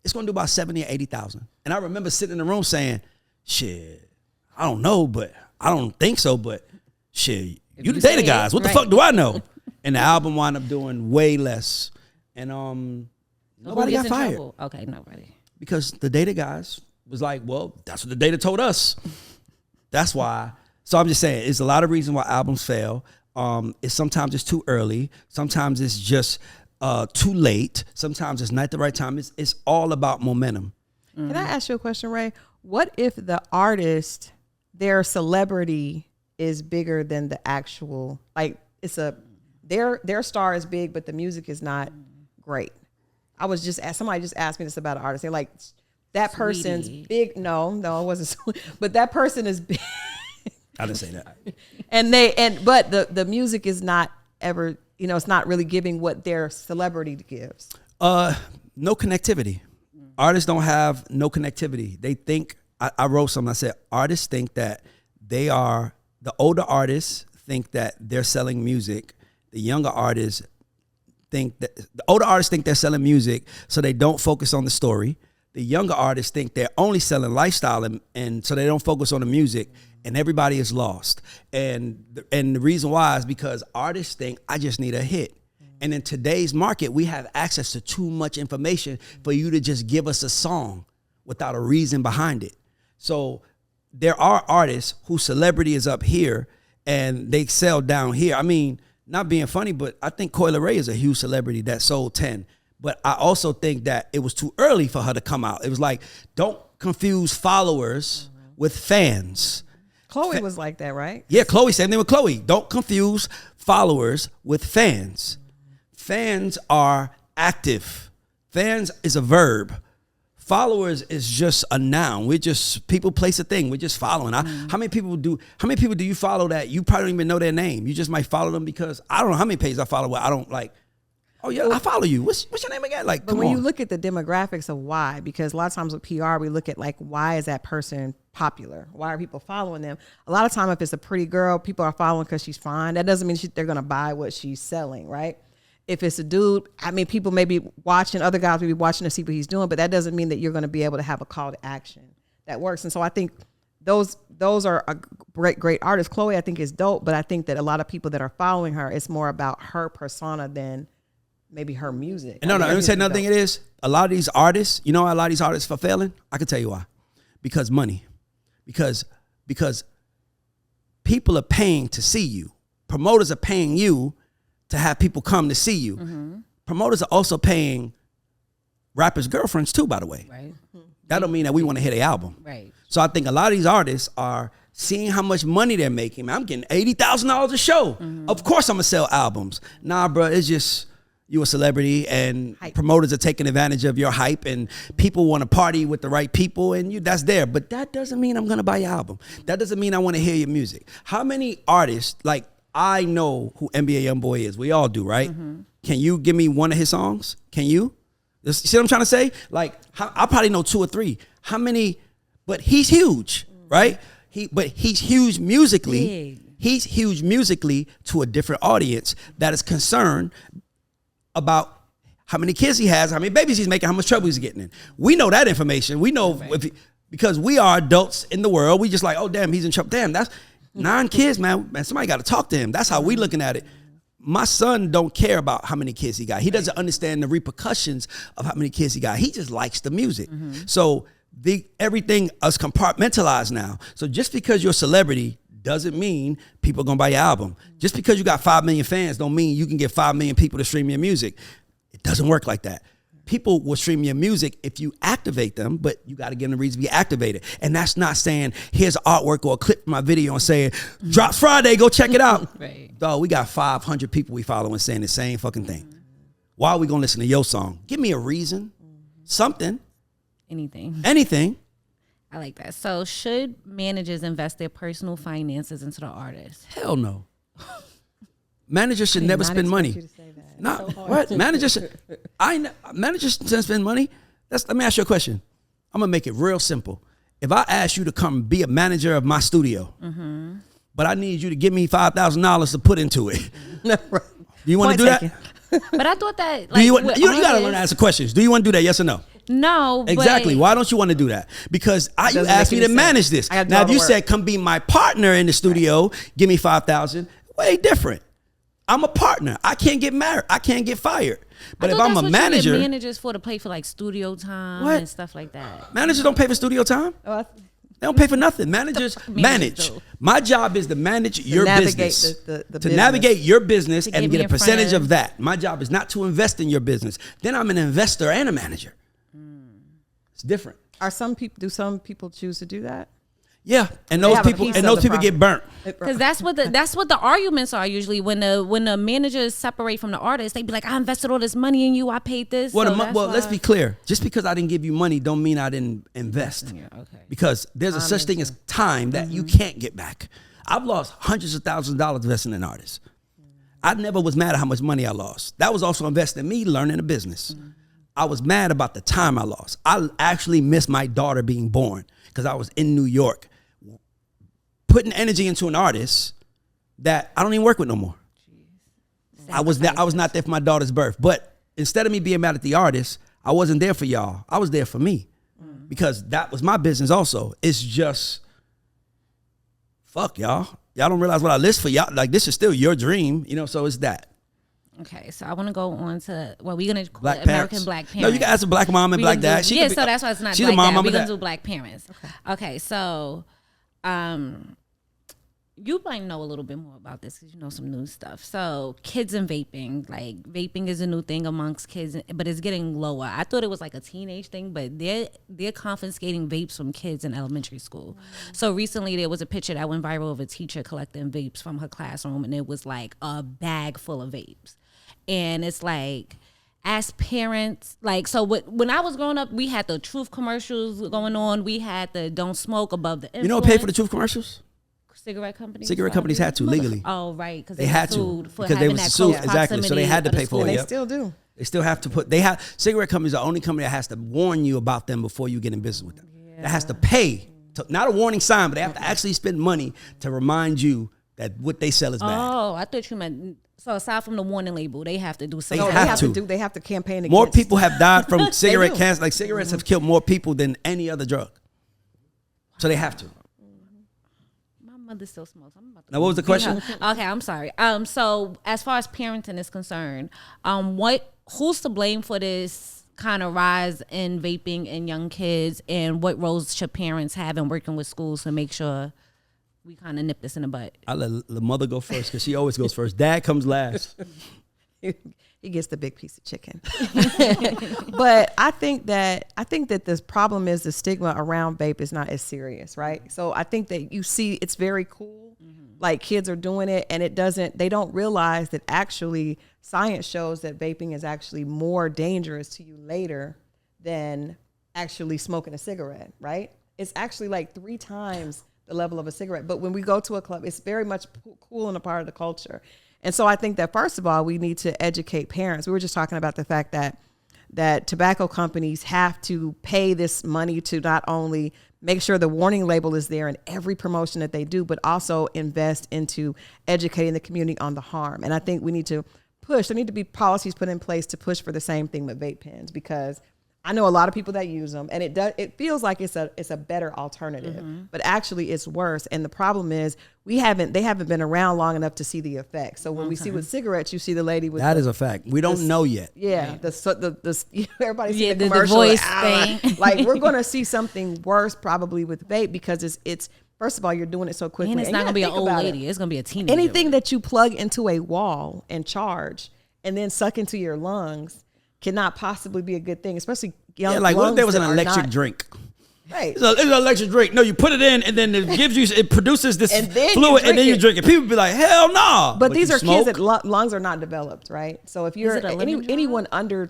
it's gonna do about 70 or 80,000. And I remember sitting in the room saying, "Shit, I don't know, but I don't think so, but shit, you the data guys. What the fuck do I know?" And the album wound up doing way less. And nobody got fired. Trouble? Okay, nobody. Because the data guys was like, well, that's what the data told us. That's why. So I'm just saying, it's a lot of reasons why albums fail. Sometimes it's too early. Sometimes it's just too late. Sometimes it's not the right time. It's all about momentum. Can I ask you a question, Ray? What if the artist, their celebrity is bigger than the actual, like their star is big, but the music is not great. I was just somebody just asked me this about an artist. They're like, that person's big. No, it wasn't. But that person is big. I didn't say that. But the music is not ever, it's not really giving what their celebrity gives. No connectivity. Artists don't have no connectivity. They think, I wrote something, I said, artists think that the older artists think that they're selling music. The younger artists the older artists think they're selling music, so they don't focus on the story. The younger artists think they're only selling lifestyle, and so they don't focus on the music, and everybody is lost. And the reason why is because artists think, I just need a hit. And in today's market, we have access to too much information for you to just give us a song without a reason behind it. So there are artists whose celebrity is up here and they sell down here. I mean, not being funny, but I think Coyle Ray is a huge celebrity that sold 10. But I also think that it was too early for her to come out. It was like, don't confuse followers with fans. Chloe was like that, right? Yeah, Chloe, same thing with Chloe. Don't confuse followers with fans. Fans are active. Fans is a verb. Followers is just a noun. We're just people, place, a thing. We're just following. How many people do you follow that you probably don't even know their name? You just might follow them because I don't know how many pages I follow where I don't like. Oh yeah, I follow you. What's your name again? Like, but when you look at the demographics of why, because a lot of times with PR we look at like, why is that person popular? Why are people following them? A lot of time if it's a pretty girl, people are following because she's fine. That doesn't mean they're going to buy what she's selling, right? If it's a dude, I mean, people may be watching, other guys may be watching to see what he's doing, but that doesn't mean that you're going to be able to have a call to action that works. And so I think those are a great artists. Chloe, I think, is dope, but I think that a lot of people that are following her, it's more about her persona than maybe her music. No, let me say another thing it is. A lot of these artists, you know why a lot of these artists are failing? I can tell you why. Because money. Because people are paying to see you. Promoters are paying you to have people come to see you. Mm-hmm. Promoters are also paying rappers' girlfriends too, by the way. Right. That don't mean that we want to hit an album. Right. So I think a lot of these artists are seeing how much money they're making. Man, I'm getting $80,000 a show. Mm-hmm. Of course I'm going to sell albums. Nah, bro, it's just you a celebrity and hype. Promoters are taking advantage of your hype and people want to party with the right people and that's there. But that doesn't mean I'm going to buy your album. That doesn't mean I want to hear your music. How many artists, like, I know who NBA Youngboy is. We all do, right? Mm-hmm. Can you give me one of his songs? Can you? You see what I'm trying to say? Like, I probably know 2 or 3. How many? But he's huge, right? He's huge musically. Big. He's huge musically to a different audience that is concerned about how many kids he has, how many babies he's making, how much trouble he's getting in. We know that information. We know because we are adults in the world. We just like, oh, damn, he's in trouble. Damn, that's 9 kids, man. Somebody got to talk to him. That's how we looking at it. My son don't care about how many kids he got. He doesn't understand the repercussions of how many kids he got. He just likes the music. Mm-hmm. So everything is compartmentalized now. So just because you're a celebrity doesn't mean people are going to buy your album. Just because you got 5 million fans don't mean you can get 5 million people to stream your music. It doesn't work like that. People will stream your music if you activate them, but you got to give them a reason to be activated. And that's not saying, here's artwork or a clip from my video and saying, drops Friday, go check it out. Right. Dog, we got 500 people we follow and saying the same fucking thing. Mm-hmm. Why are we going to listen to your song? Give me a reason. Mm-hmm. Something. Anything. I like that. So should managers invest their personal finances into the artist? Hell no. Managers should never spend money. No, so what? Managers shouldn't spend money. Let me ask you a question. I'm gonna make it real simple. If I ask you to come be a manager of my studio, mm-hmm. but I need you to give me $5,000 to put into it, do you want to do that? But I thought that you gotta learn to answer questions. Do you want to do that? Yes or no? No. Exactly. Why don't you want to do that? Because you asked me to manage this. Now, if you said come be my partner in the studio, give me $5,000, way different. I'm a partner. I can't get married. I can't get fired. But if I'm a manager, managers to pay for like studio time and stuff like that. Managers don't pay for studio time. They don't pay for nothing. Managers manage. My job is to manage your business. To navigate your business and get a percentage of that. My job is not to invest in your business. Then I'm an investor and a manager. It's different. Do some people choose to do that? Yeah, and They those have a people piece and of those the people get burnt. Because that's what the arguments are usually when the managers separate from the artist. They be like, I invested all this money in you. I paid this. Well, So let's be clear. Just because I didn't give you money don't mean I didn't invest. Yeah, okay. Because there's a such thing as time that you can't get back. I've lost hundreds of thousands of dollars investing in artists. I never was mad at how much money I lost. That was also investing in me learning a business. I was mad about the time I lost. I actually missed my daughter being born because I was in New York putting energy into an artist that I don't even work with no more. I was not there for my daughter's birth. But instead of me being mad at the artist, I wasn't there for y'all. I was there for me because that was my business also. It's just, fuck y'all. Y'all don't realize what I list for y'all. Like, this is still your dream, so it's that. Okay, so I want to go on to, we're going to call Black it American parents. Black parents. No, you can ask a black mom and black dad. So that's why it's not she's black a mom, dad. We're and going to dad. do black parents. Okay, so you might know a little bit more about this because you know some new stuff. So kids and vaping, like vaping is a new thing amongst kids, but it's getting lower. I thought it was like a teenage thing, but they're confiscating vapes from kids in elementary school. So recently there was a picture that went viral of a teacher collecting vapes from her classroom, and it was like a bag full of vapes. And it's like, as parents, like, so when I was growing up, we had the Truth commercials going on. We had the don't smoke above the influence. You know what paid for the Truth commercials? Cigarette companies. Cigarette companies had to legally. Oh, right, because they had to because they was sued exactly. So they had to pay for it. They Yep. still do. They still have to cigarette companies are the only company that has to warn you about them before you get in business with them. Yeah. That has to pay, not a warning sign, but they have to actually spend money to remind you that what they sell is bad. Oh, I thought you meant, so aside from the warning label, they have to do something. They have to campaign against. More people have died from cigarette cancer. Like cigarettes have killed more people than any other drug. So they have to. My mother still smokes. I'm about to Now, what was the question? Okay, I'm sorry. So as far as parenting is concerned, who's to blame for this kind of rise in vaping in young kids, and what roles should parents have in working with schools to make sure we kind of nip this in the butt? I let the mother go first because she always goes first. Dad comes last. He gets the big piece of chicken. But I think that this problem is the stigma around vape is not as serious, right? So I think that you see it's very cool. Like kids are doing it, and they don't realize that actually science shows that vaping is actually more dangerous to you later than actually smoking a cigarette, right? It's actually like 3 times the level of a cigarette. But when we go to a club, it's very much cool and a part of the culture. And so I think that first of all, we need to educate parents. We were just talking about the fact that tobacco companies have to pay this money to not only make sure the warning label is there in every promotion that they do, but also invest into educating the community on the harm. And I think we need to there need to be policies put in place to push for the same thing with vape pens, because I know a lot of people that use them, and it feels like it's a better alternative, but actually it's worse. And the problem is they haven't been around long enough to see the effects. So when we see with cigarettes, you see the lady with is a fact. We don't know yet. Yeah, everybody see the the commercial. voice thing. Like we're gonna see something worse probably with vape, because it's first of all, you're doing it so quickly, And it's not gonna be an old lady. It's gonna be a teenager. Anything that you plug into a wall and charge and then suck into your lungs cannot possibly be a good thing, especially young. Yeah, like what if there was an electric drink? Right. It's an electric drink. No, you put it in, and then it produces this fluid, and then you drink it. People be like, hell no. But these are kids that lungs are not developed, right? So if you're anyone under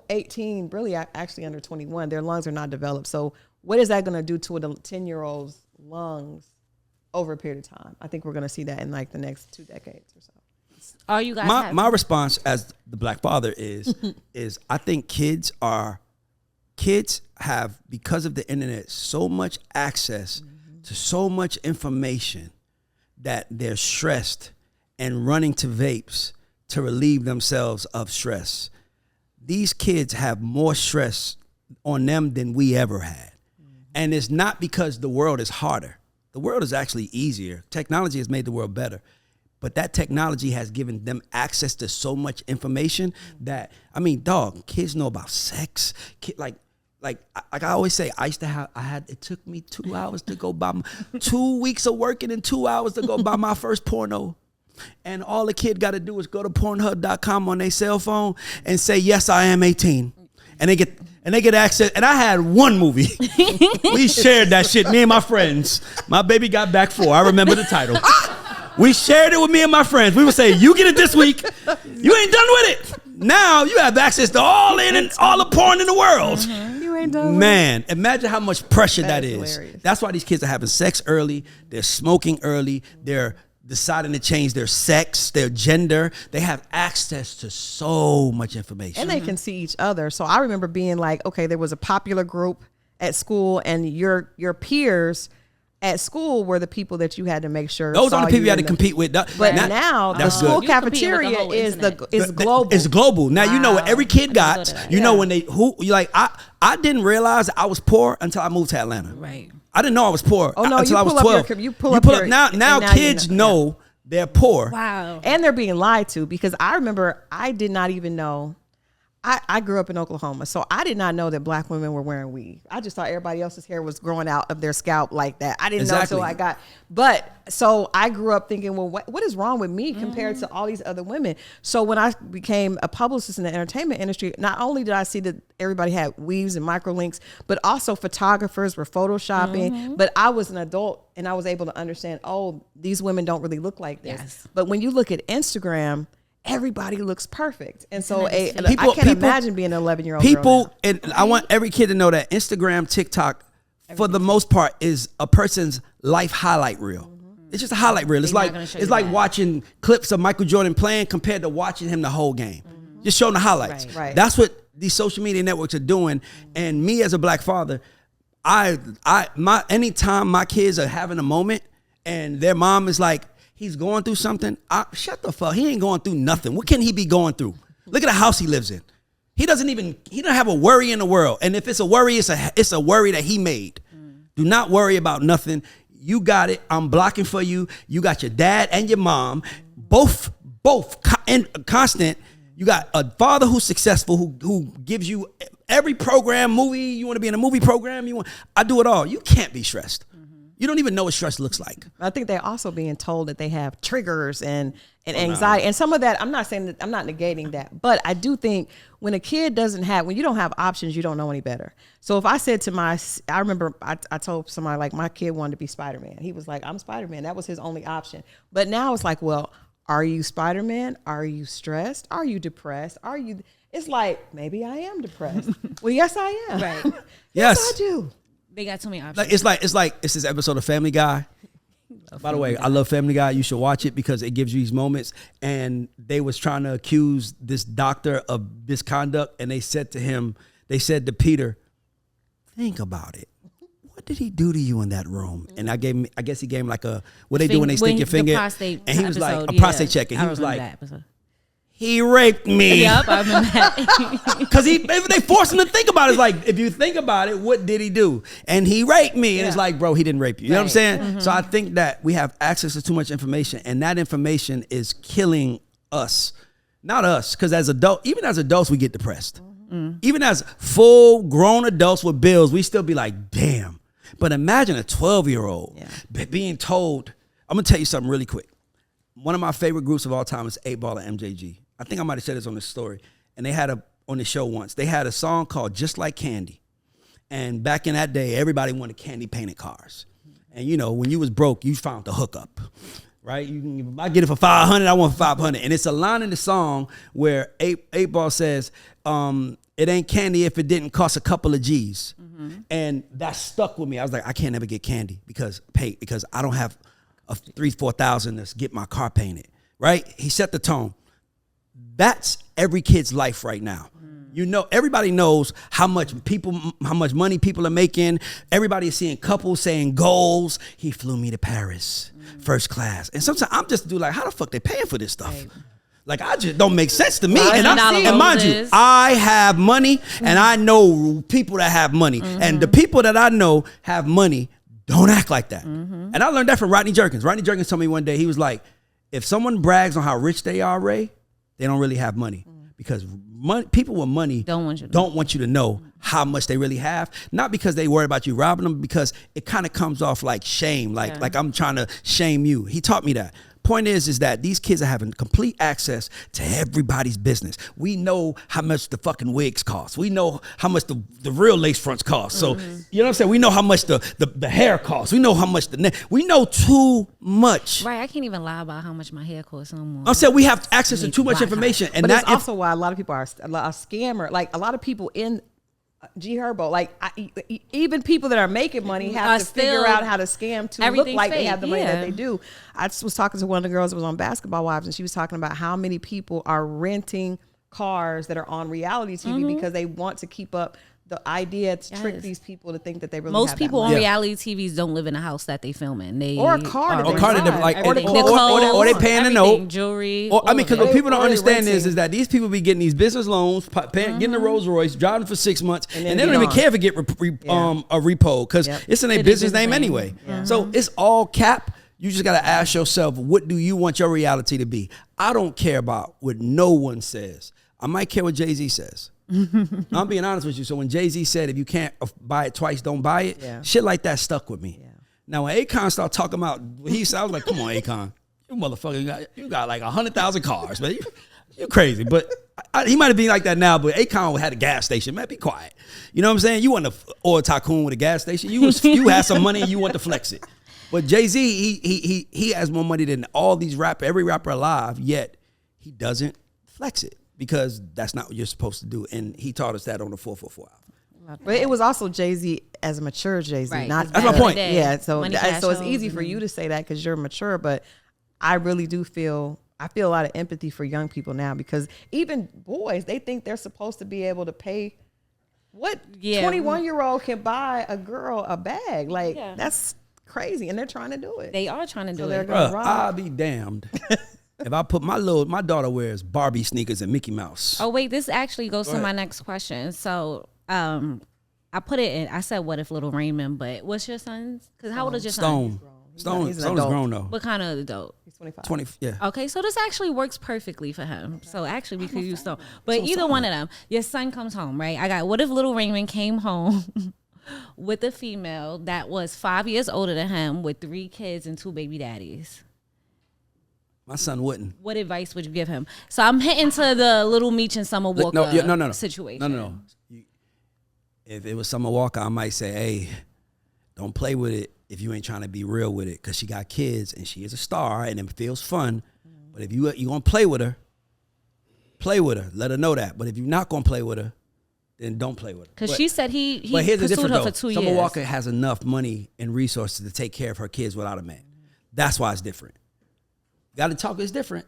18, really actually under 21, their lungs are not developed. So what is that going to do to a 10-year-old's lungs over a period of time? I think we're going to see that in like the next 2 decades or so. Are you guys? My response as the black father is I think kids have, because of the internet, so much access to so much information that they're stressed and running to vapes to relieve themselves of stress. These kids have more stress on them than we ever had. And it's not because the world is harder. The world is actually easier. Technology has made the world better. But that technology has given them access to so much information that, kids know about sex. Like I always say, it took me 2 hours to go buy 2 weeks of working and 2 hours to go buy my first porno. And all the kid got to do is go to Pornhub.com on their cell phone and say, yes, I am 18. And and they get access. And I had one movie. We shared that shit, me and my friends. My Baby Got Back 4. I remember the title. We shared it with me and my friends. We would say, you get it this week. You ain't done with it. Now you have access to all the porn in the world. You ain't done Man, imagine how much pressure that is. Hilarious. That's why these kids are having sex early. They're smoking early. They're deciding to change their sex, their gender. They have access to so much information. And they can see each other. So I remember being like, okay, there was a popular group at school, and your peers at school were the people that you had to make sure. Those are the people you had to compete with. But now the school cafeteria is global. It's global. Now you know what every kid got. You know when I didn't realize I was poor until I moved to Atlanta. Right. I didn't know I was poor until I was 12. You pull up now kids know they're poor. Wow. And they're being lied to, because I remember I did not even know. I grew up in Oklahoma, so I did not know that black women were wearing weave. I just thought everybody else's hair was growing out of their scalp like that. I didn't know until I got, so I grew up thinking, well, what is wrong with me compared to all these other women? So when I became a publicist in the entertainment industry, not only did I see that everybody had weaves and microlinks, but also photographers were photoshopping. But I was an adult and I was able to understand, oh, these women don't really look like this. Yes. But when you look at Instagram, everybody looks perfect. And so I can't imagine being an 11-year-old girl now. And I want every kid to know that Instagram, TikTok, for the most part, is a person's life highlight reel. It's just a highlight reel. It's like watching clips of Michael Jordan playing compared to watching him the whole game. Just showing the highlights. Right. That's what these social media networks are doing. And me as a black father, anytime my kids are having a moment and their mom is like, he's going through something, shut the fuck. He ain't going through nothing. What can he be going through? Look at the house he lives in. He doesn't have a worry in the world. And if it's a worry, it's a worry that he made. Do not worry about nothing. You got it. I'm blocking for you. You got your dad and your mom, both constant. You got a father who's successful, who gives you every program, movie. You want to be in a movie program. I do it all. You can't be stressed. You don't even know what stress looks like. I think they're also being told that they have triggers and anxiety. And some of that, I'm not saying that, I'm not negating that. But I do think when a kid when you don't have options, you don't know any better. So if I said to I remember I told somebody, like, my kid wanted to be Spider-Man. He was like, I'm Spider-Man. That was his only option. But now it's like, well, are you Spider-Man? Are you stressed? Are you depressed? It's like, maybe I am depressed. Well, yes, I am. Right. Yes, I do. They got too many options. It's this episode of Family Guy. By the way, I love Family Guy. You should watch it because it gives you these moments. And they was trying to accuse this doctor of misconduct, and they said to Peter, think about it. What did he do to you in that room? And I guess he gave him like what they do when they stick your finger. And he was like, a prostate check. And he was like, he raped me. Yep, I remember that. Because they forced him to think about it. It's like, if you think about it, what did he do? And he raped me. And it's like, bro, he didn't rape you. You know what I'm saying? Mm-hmm. So I think that we have access to too much information, and that information is killing us. Not us, because even as adults, we get depressed. Mm-hmm. Even as full grown adults with bills, we still be like, damn. But imagine a 12-year-old being told, I'm going to tell you something really quick. One of my favorite groups of all time is 8 Ball and MJG. I think I might have said this on this story. And they had on the show once, they had a song called Just Like Candy. And back in that day, everybody wanted candy painted cars. And when you was broke, you found the hookup, right? I get it for $500, I want for $500. And it's a line in the song where 8 Ball says, it ain't candy if it didn't cost a couple of G's. Mm-hmm. And that stuck with me. I was like, I can't ever get candy because I don't have a $3,000-$4,000 to get my car painted, right? He set the tone. That's every kid's life right now. Everybody knows how much money people are making. Everybody is seeing couples saying goals. He flew me to Paris, first class. And sometimes I'm just like, how the fuck they paying for this stuff? Right. Like, I just don't make sense to me. And mind you, I have money, and I know people that have money. Mm-hmm. And the people that I know have money don't act like that. Mm-hmm. And I learned that from Rodney Jerkins. Rodney Jerkins told me one day, he was like, if someone brags on how rich they are, Ray, they don't really have money. Because people with money don't want you to know how much they really have. Not because they worry about you robbing them, because it kind of comes off like shame, like I'm trying to shame you. He taught me that. point is that these kids are having complete access to everybody's business. We know how much the fucking wigs cost. We know how much the real lace fronts cost. So, you know what I'm saying? We know how much the hair costs. We know how much we know too much. Right, I can't even lie about how much my hair costs no more. I'm saying we have access to too much information. And but that that's also why a lot of people are a scammer. Like a lot of people in G Herbo, like even people that are making money have to figure out how to scam to look like they have the money that they do. I just was talking to one of the girls that was on Basketball Wives, and she was talking about how many people are renting cars that are on reality TV because they want to keep up the idea to trick these people to think that they really most have people that on money. reality TVs don't live in a house that they film in. They Or a car that or they paying a note, jewelry. Or because what people don't understand renting. is that these people be getting these business loans, getting a Rolls Royce, driving for 6 months, and they don't even care if it get a repo because it's in their business name anyway. So it's all cap. You just got to ask yourself, what do you want your reality to be? I don't care about what no one says. I might care what Jay-Z says. I'm being honest with you. So when Jay-Z said, if you can't buy it twice, don't buy it, shit like that stuck with me. Now when Akon started talking about what he said, I was like, come on, Akon. You motherfucker, you got like 100,000 cars, man. You're crazy. But he might have been like that now, but Akon had a gas station. Man, be quiet. You know what I'm saying? You want an oil tycoon with a gas station. You had some money and you want to flex it. But Jay-Z, he has more money than all these every rapper alive, yet he doesn't flex it. Because that's not what you're supposed to do. And he taught us that on the 444 album. But it was also Jay-Z as a mature Jay-Z. Right. That's my point. Yeah, so it's easy for you you to say that because you're mature, but I really do feel a lot of empathy for young people now because even boys, they think they're supposed to be able to pay. What 21-year-old can buy a girl a bag? Like, that's crazy. And they're trying to do it. They are trying to do they're it. gonna rob. I'll be damned. If I put my daughter wears Barbie sneakers and Mickey Mouse. Oh wait, this actually goes to my next question. So, I put it in. I said, "What if little Raymond?" But what's your son's? Because how old is your son? Stone is grown though. What kind of adult? He's 25. 20. Yeah. Okay, so this actually works perfectly for him. So actually, we could use Stone. But either one of them, your son comes home, right? I got. What if little Raymond came home with a female that was 5 years older than him, with 3 kids and 2 baby daddies? My son wouldn't. What advice would you give him? So I'm hitting to the Little Meech and Summer Walker situation. No. If it was Summer Walker, I might say, hey, don't play with it if you ain't trying to be real with it because she got kids and she is a star and it feels fun. But if you going to play with her, let her know that. But if you're not going to play with her, then don't play with her. Because she said he here's the pursued difference, her for 2 years. Summer Walker has enough money and resources to take care of her kids without a man. That's why it's different. Got to talk is different.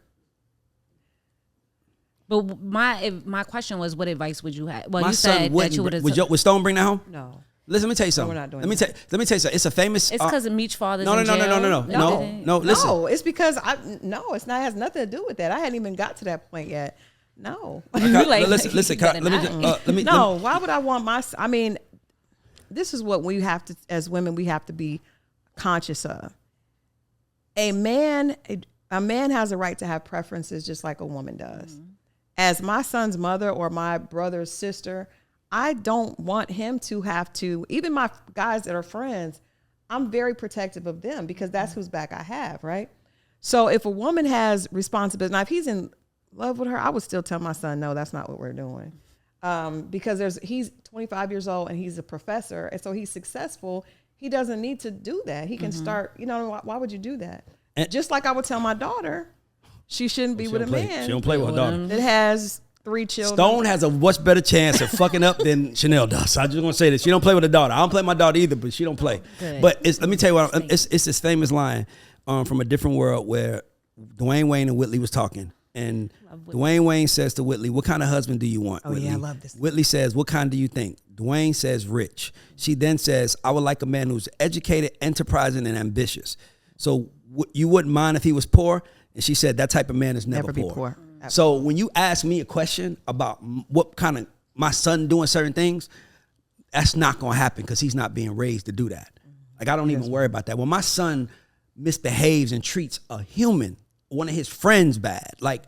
But my question was, what advice would you have? Well, My you son said that you would have. Would Stone bring that home? No. Listen, let me tell you something. No, we're not doing let me tell you something. It's a famous. It's because of Meech father's No. in jail? No. Listen. No, it's because it's not. It has nothing to do with that. I hadn't even got to that point yet. No. Listen. Why would I want my? I mean, this is what we have to, as women, we have to be conscious of. A man has a right to have preferences just like a woman does. Mm-hmm. As my son's mother or my brother's sister, I don't want him to have to, even my guys that are friends, I'm very protective of them because that's whose back I have, right? So if a woman has responsibility, now if he's in love with her, I would still tell my son, no, that's not what we're doing. Because he's 25 years old and he's a professor, and so he's successful. He doesn't need to do that. He can start, why would you do that? And just like I would tell my daughter, she shouldn't be with a man. She don't play with her daughter. That has 3 children. Stone has a much better chance of fucking up than Chanel does. I just want to say this. She don't play with her daughter. I don't play with my daughter either, but she don't play. Good. But let me tell you it's this famous line from A Different World where Dwayne Wayne and Whitley was talking. And Dwayne Wayne says to Whitley, what kind of husband do you want, Whitley? Yeah, I love this. Whitley says, what kind do you think? Dwayne says rich. She then says, I would like a man who's educated, enterprising, and ambitious. So you wouldn't mind if he was poor? And she said, that type of man is never be poor. poor. So when you ask me a question about what kind of my son doing certain things, that's not going to happen because he's not being raised to do that. Like, I don't even worry about that. When my son misbehaves and treats a human, one of his friends bad, like,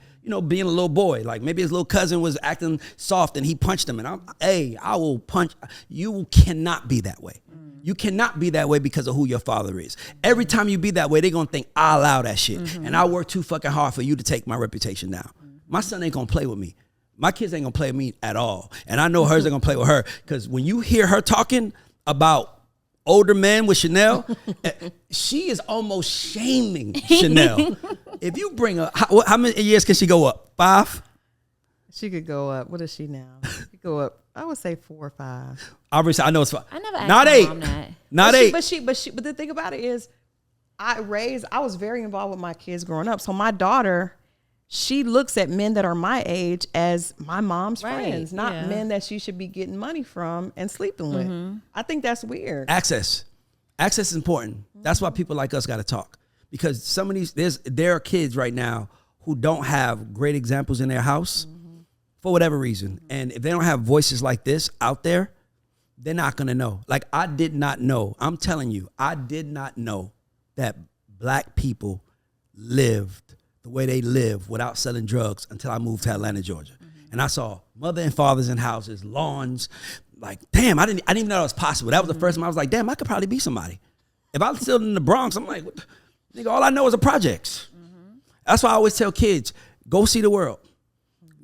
being a little boy, like maybe his little cousin was acting soft and he punched him, and I will punch. You cannot be that way. You cannot be that way because of who your father is. Every time you be that way, they're going to think, I allow that shit. And I work too fucking hard for you to take my reputation down. My son ain't going to play with me. My kids ain't going to play with me at all. And I know hers are going to play with her. Because when you hear her talking about older men with Chanel, she is almost shaming Chanel. If you bring her, how many years can she go up? 5? She could go up. What is she now? She could go up. I would say 4 or 5. Obviously, I know it's 5. I never asked not my 8. mom that. Not 8. But the thing about it is, I was very involved with my kids growing up. So my daughter, she looks at men that are my age as my mom's friends, not men that she should be getting money from and sleeping with. I think that's weird. Access is important. That's why people like us got to talk, because some of these, there are kids right now who don't have great examples in their house for whatever reason. And if they don't have voices like this out there, they're not going to know. Like, I did not know. I'm telling you, I did not know that black people lived the way they live without selling drugs until I moved to Atlanta, Georgia. And I saw mother and fathers in houses, lawns. Like, damn, I didn't even know that was possible. That was the first time I was like, damn, I could probably be somebody. If I was still in the Bronx, I'm like, nigga, all I know is the projects. That's why I always tell kids, go see the world.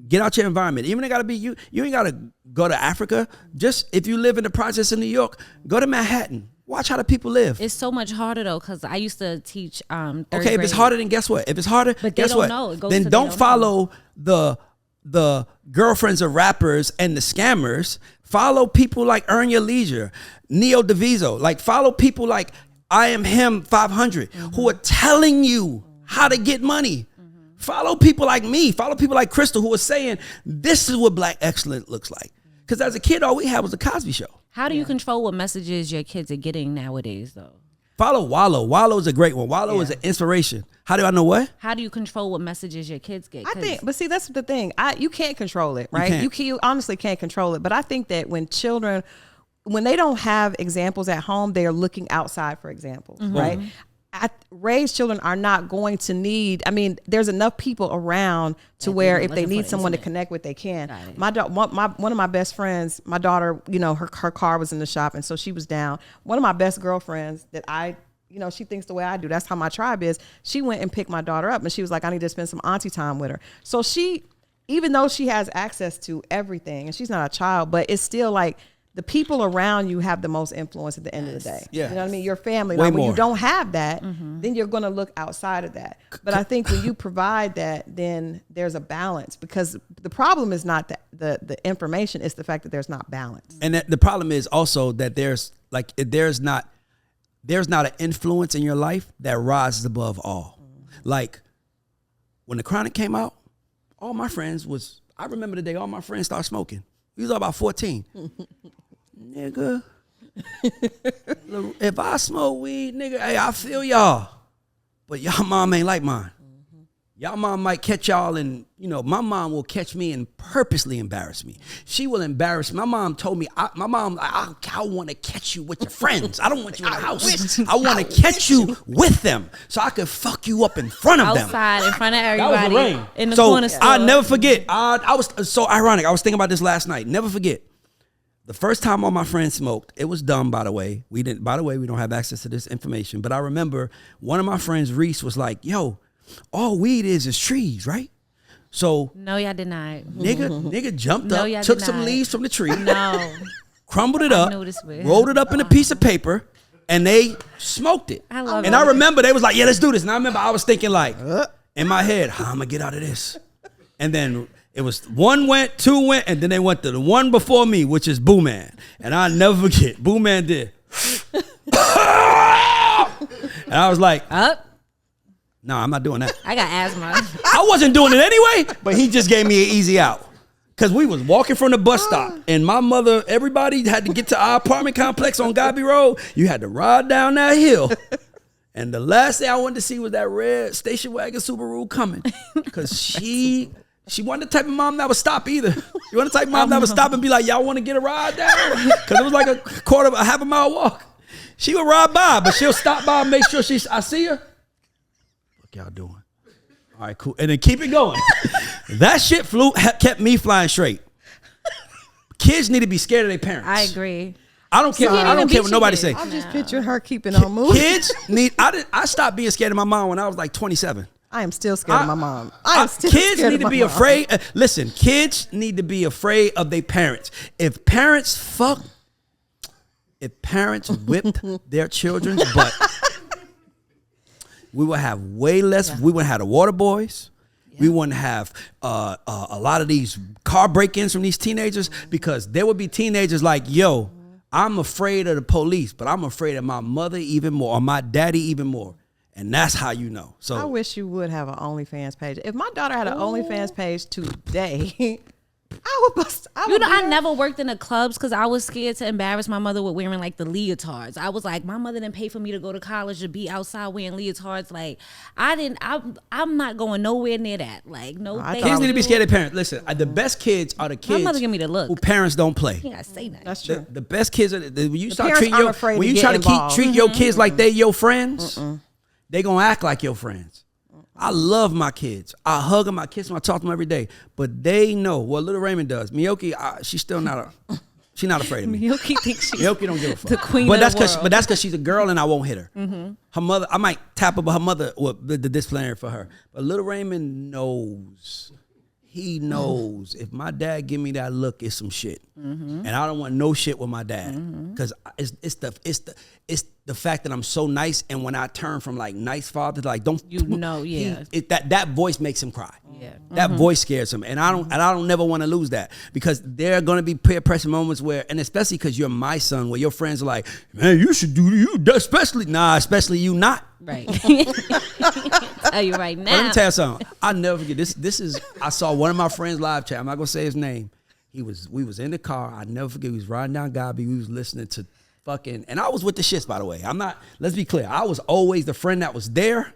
Get out your environment. Even if it gotta be you ain't gotta go to Africa. Just if you live in the projects in New York, go to Manhattan. Watch how the people live. It's so much harder though, because I used to teach third Okay, if grade. it's harder, then guess what? If it's harder, But guess they don't what? know. It goes Then to don't they don't follow the girlfriends of rappers and the scammers. Follow people like Earn Your Leisure, Neo Diviso. Like, follow people like I Am Him 500 who are telling you how to get money. Follow people like me. Follow people like Crystal who are saying this is what black excellence looks like. Because as a kid, all we had was a Cosby Show. How do you control what messages your kids are getting nowadays, though? Follow Wallow. Wallow is a great one. Wallow is an inspiration. How do I know what? How do you control what messages your kids get? I think, but see, that's the thing. You can't control it, right? You honestly can't control it. But I think that when children, when they don't have examples at home, they are looking outside for examples, right? Raised children are not going to need, I mean, there's enough people around to where if they need someone to connect with, they can. One of my best friends, my daughter, you know, her car was in the shop, and so she was down. One of my best girlfriends that she thinks the way I do. That's how my tribe is. She went and picked my daughter up, and she was like, I need to spend some auntie time with her. So even though she has access to everything, and she's not a child, but it's still like, the people around you have the most influence at the end of the day. Yeah. You know what I mean? Your family. Way Now, when more. you don't have that, then you're going to look outside of that. But I think when you provide that, then there's a balance, because the problem is not the information, it's the fact that there's not balance. And the problem is also that there's not an influence in your life that rises above all. Like, when the Chronic came out, all my friends I remember the day all my friends started smoking. We was all about 14. Nigga, if I smoke weed, nigga, hey, I feel y'all. But y'all mom ain't like mine. Y'all mom might catch y'all, and, you know, my mom will catch me and purposely embarrass me. She will embarrass me. My mom told me, I want to catch you with your friends. I don't want you in the house. I want to catch you with them so I can fuck you up in front of them. Outside, in front of That was everybody. Lorraine. In the So corner store. I'll never forget. I was so ironic. I was thinking about this last night. Never forget. The first time all my friends smoked, it was dumb, by the way. We don't have access to this information. But I remember one of my friends, Reese, was like, yo, all weed is trees, right? So No, y'all did not. nigga jumped No, up, y'all took did some not. leaves from the tree, No. crumbled it up, knew this would rolled it up in a piece of paper, and they smoked it. I love And it. I remember they was like, yeah, let's do this. And I remember I was thinking like, in my head, how I'm gonna get out of this? And then it was 1 went, 2 went, and then they went to the one before me, which is Boo Man. And I'll never forget, Boo Man did. And I was like, Up. no, I'm not doing that. I got asthma. I wasn't doing it anyway, but he just gave me an easy out. Because we was walking from the bus stop, and my mother, everybody had to get to our apartment complex on Godby Road. You had to ride down that hill. And the last thing I wanted to see was that red station wagon Subaru coming. Because she wasn't the type of mom that would stop either. She wasn't the type of mom that would stop and be like, y'all want to get a ride down? Because it was like a half a mile walk. She would ride by, but she'll stop by and make sure I see her. What y'all doing? All right, cool. And then keep it going. That shit kept me flying straight. Kids need to be scared of their parents. I agree. I don't care. I don't care what nobody say. I'm just picturing her keeping on moving. Kids need. I stopped being scared of my mom when I was like 27. I am still scared of my mom. Kids need to be afraid. Listen, kids need to be afraid of their parents. If parents whipped their children's butt, we would have way less. We wouldn't have the water boys. Yeah. We wouldn't have a lot of these car break-ins from these teenagers, because there would be teenagers like, yo, I'm afraid of the police, but I'm afraid of my mother even more, or my daddy even more. And that's how you know. So I wish you would have an OnlyFans page. If my daughter had an OnlyFans page today, I would bust. I never worked in the clubs because I was scared to embarrass my mother with wearing like the leotards. I was like, my mother didn't pay for me to go to college to be outside wearing leotards. Like, I'm not going nowhere near that. Like, no. Kids need to be scared of parents. Listen, the best kids are the kids. My mother give me the look. Who parents don't play. You gotta say that. That's true. The best kids are when you start treating when you try to treat your kids like they your friends. They gonna act like your friends. I love my kids. I hug them, I kiss them, I talk to them every day. But they know what little Raymond does. Miyoki, she's still not afraid of me. Miyoki thinks she's Miyoki don't give a fuck. The queen of the world. But that's because she's a girl and I won't hit her. Her mother, I might tap her, but her mother, the disciplinary for her. But little Raymond knows. He knows if my dad give me that look, it's some shit, and I don't want no shit with my dad, because it's the fact that I'm so nice, and when I turn from like nice father to like that voice makes him cry. Yeah, that voice scares him, and I don't never want to lose that, because there are gonna be peer pressure moments where, and especially because you're my son, where your friends are like, man, you should do especially you not. Right. Tell you right now. But let me tell you something. I'll never forget this. I saw one of my friends live chat. I'm not gonna say his name. We was in the car. I never forget. We was riding down Gabi. We was listening to fucking, and I was with the shits, by the way. Let's be clear. I was always the friend that was there,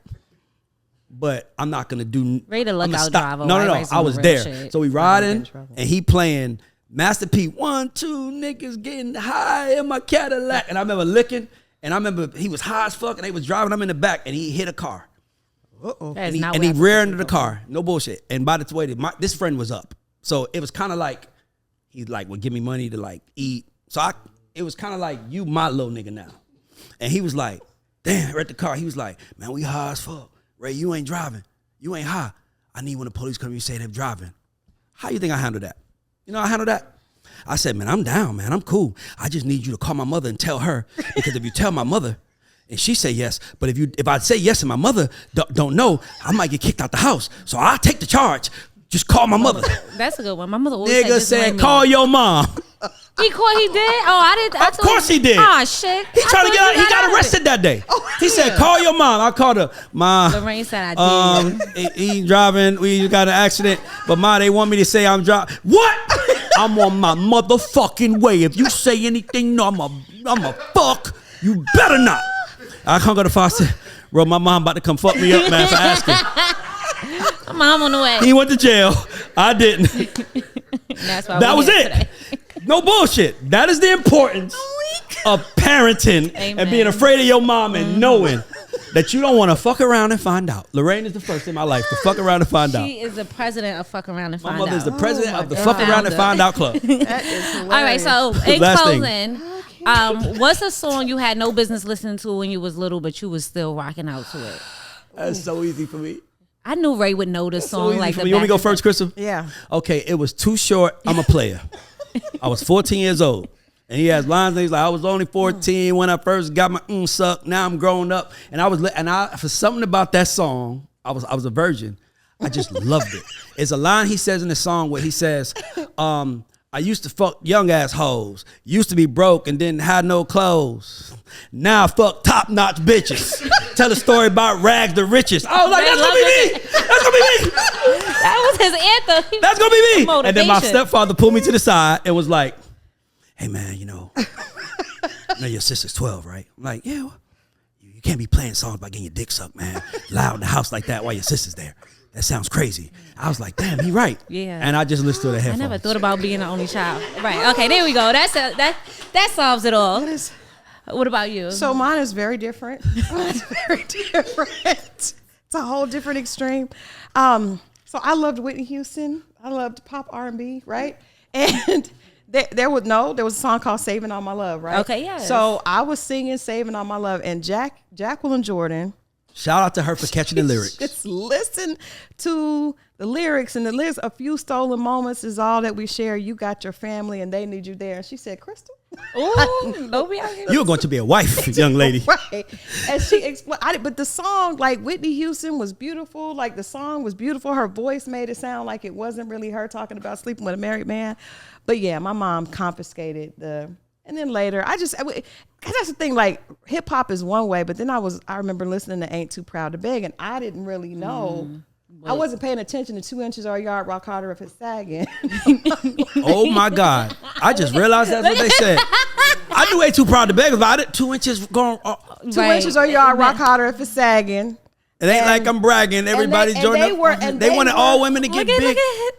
but I'm not gonna do. Ready to look out, driver. No. I was there. Shit. So we riding, and he playing Master P. 1, 2 niggas getting high in my Cadillac, and I remember licking. And I remember he was high as fuck, and they was driving. I'm in the back, and he hit a car. And he reared into the car. No bullshit. And by the way, this friend was up, so it was kind of like he like would give me money to like eat. So it was kind of like, you my little nigga now. And he was like, damn, we're at the car. He was like, man, we high as fuck. Ray, you ain't driving. You ain't high. I need when the police come, you say they're driving. How you think I handle that? You know how I handle that? I said, man, I'm down, man. I'm cool. I just need you to call my mother and tell her, because if you tell my mother and she say yes, but if I say yes and my mother don't know, I might get kicked out the house. So I'll take the charge. Just call my mother. That's a good one. My mother always nigga said, call your mom. He did? Oh, I didn't. Of course he did. Ah, shit. He tried to get out. He got arrested that day. He said, call your mom. I called her. Ma, Lorraine said I did. He driving. We got an accident. But ma, they want me to say I'm driving. What? I'm on my motherfucking way. If you say anything, no, I'm a fuck. You better not. I can't go to Foxx. Bro, my mom about to come fuck me up, man, for asking. My mom on the way. He went to jail. I didn't. That's why that was it. Today. No bullshit. That is the importance of parenting. Amen. And being afraid of your mom and knowing that you don't want to fuck around and find out. Lorraine is the first in my life to fuck around and find out. She is the president of Fuck Around and Find Out. My mother is the president of the Fuck Around and Find Out Club. That is hilarious. All right, so in closing, what's a song you had no business listening to when you was little, but you was still rocking out to it? That's so easy for me. I knew Ray would know this song. So like you want me to go first, Crystal? Yeah. Okay, it was Too Short. I'm a player. I was 14 years old. And he has lines and he's like, I was only 14 when I first got my suck. Now I'm grown up. And I for something about that song, I was a virgin. I just loved it. It's a line he says in the song where he says, I used to fuck young ass hoes. Used to be broke and didn't have no clothes. Now I fuck top notch bitches. Tell a story about rags the richest. I was like, that's gonna be me. That's gonna be me. That was his anthem. That's gonna be me. Motivation. And then my stepfather pulled me to the side and was like, hey man, you know your sister's 12, right? I'm like, yeah, well, you can't be playing songs about getting your dick sucked, man, loud in the house like that while your sister's there. That sounds crazy. I was like, damn, he right. Yeah. And I just listened to the headphones. I never thought about being the only child. Right. Okay, there we go. That solves it all. What about you? So mine is very different. It's very different. It's a whole different extreme. So I loved Whitney Houston. I loved pop R&B, right? And There was a song called "Saving All My Love," right? Okay, yes. So I was singing "Saving All My Love," and Jacqueline Jordan. Shout out to her for catching the lyrics. Just listen to the lyrics, and the lyrics. A few stolen moments is all that we share. You got your family, and they need you there. And she said, "Crystal." Ooh, don't be out here. You're going to be a wife, young lady. Right. And she explained, but the song, like Whitney Houston was beautiful. Like the song was beautiful. Her voice made it sound like it wasn't really her talking about sleeping with a married man. But yeah, my mom confiscated and then later, cause that's the thing, like hip hop is one way, but then I remember listening to Ain't Too Proud to Beg, and I didn't really know. I wasn't paying attention to 2 inches or a yard, rock harder if it's sagging. Oh my God. I just realized that's what they said. I knew Ain't Too Proud to Beg about it. 2 inches going. 2 inches or a yard, rock harder if it's sagging. It ain't like I'm bragging. Everybody's joining. They wanted all women to get big.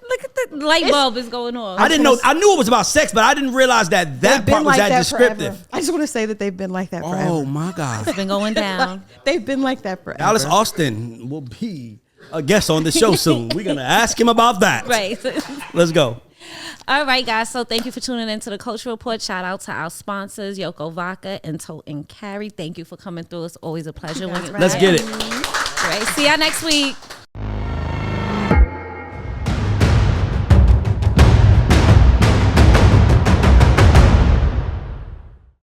Look at the light bulb is going on. I didn't know. I knew it was about sex, but I didn't realize that part was that descriptive. Forever. I just want to say that they've been like that forever. Oh my God. It's been going down. They've been like that forever. Alice Austin will be a guest on the show soon. We're going to ask him about that. Right. Let's go. All right, guys. So thank you for tuning into the Culture Report. Shout out to our sponsors, Yoko Vodka and Tote and Carry. Thank you for coming through. It's always a pleasure. Let's get it. All right. See y'all next week.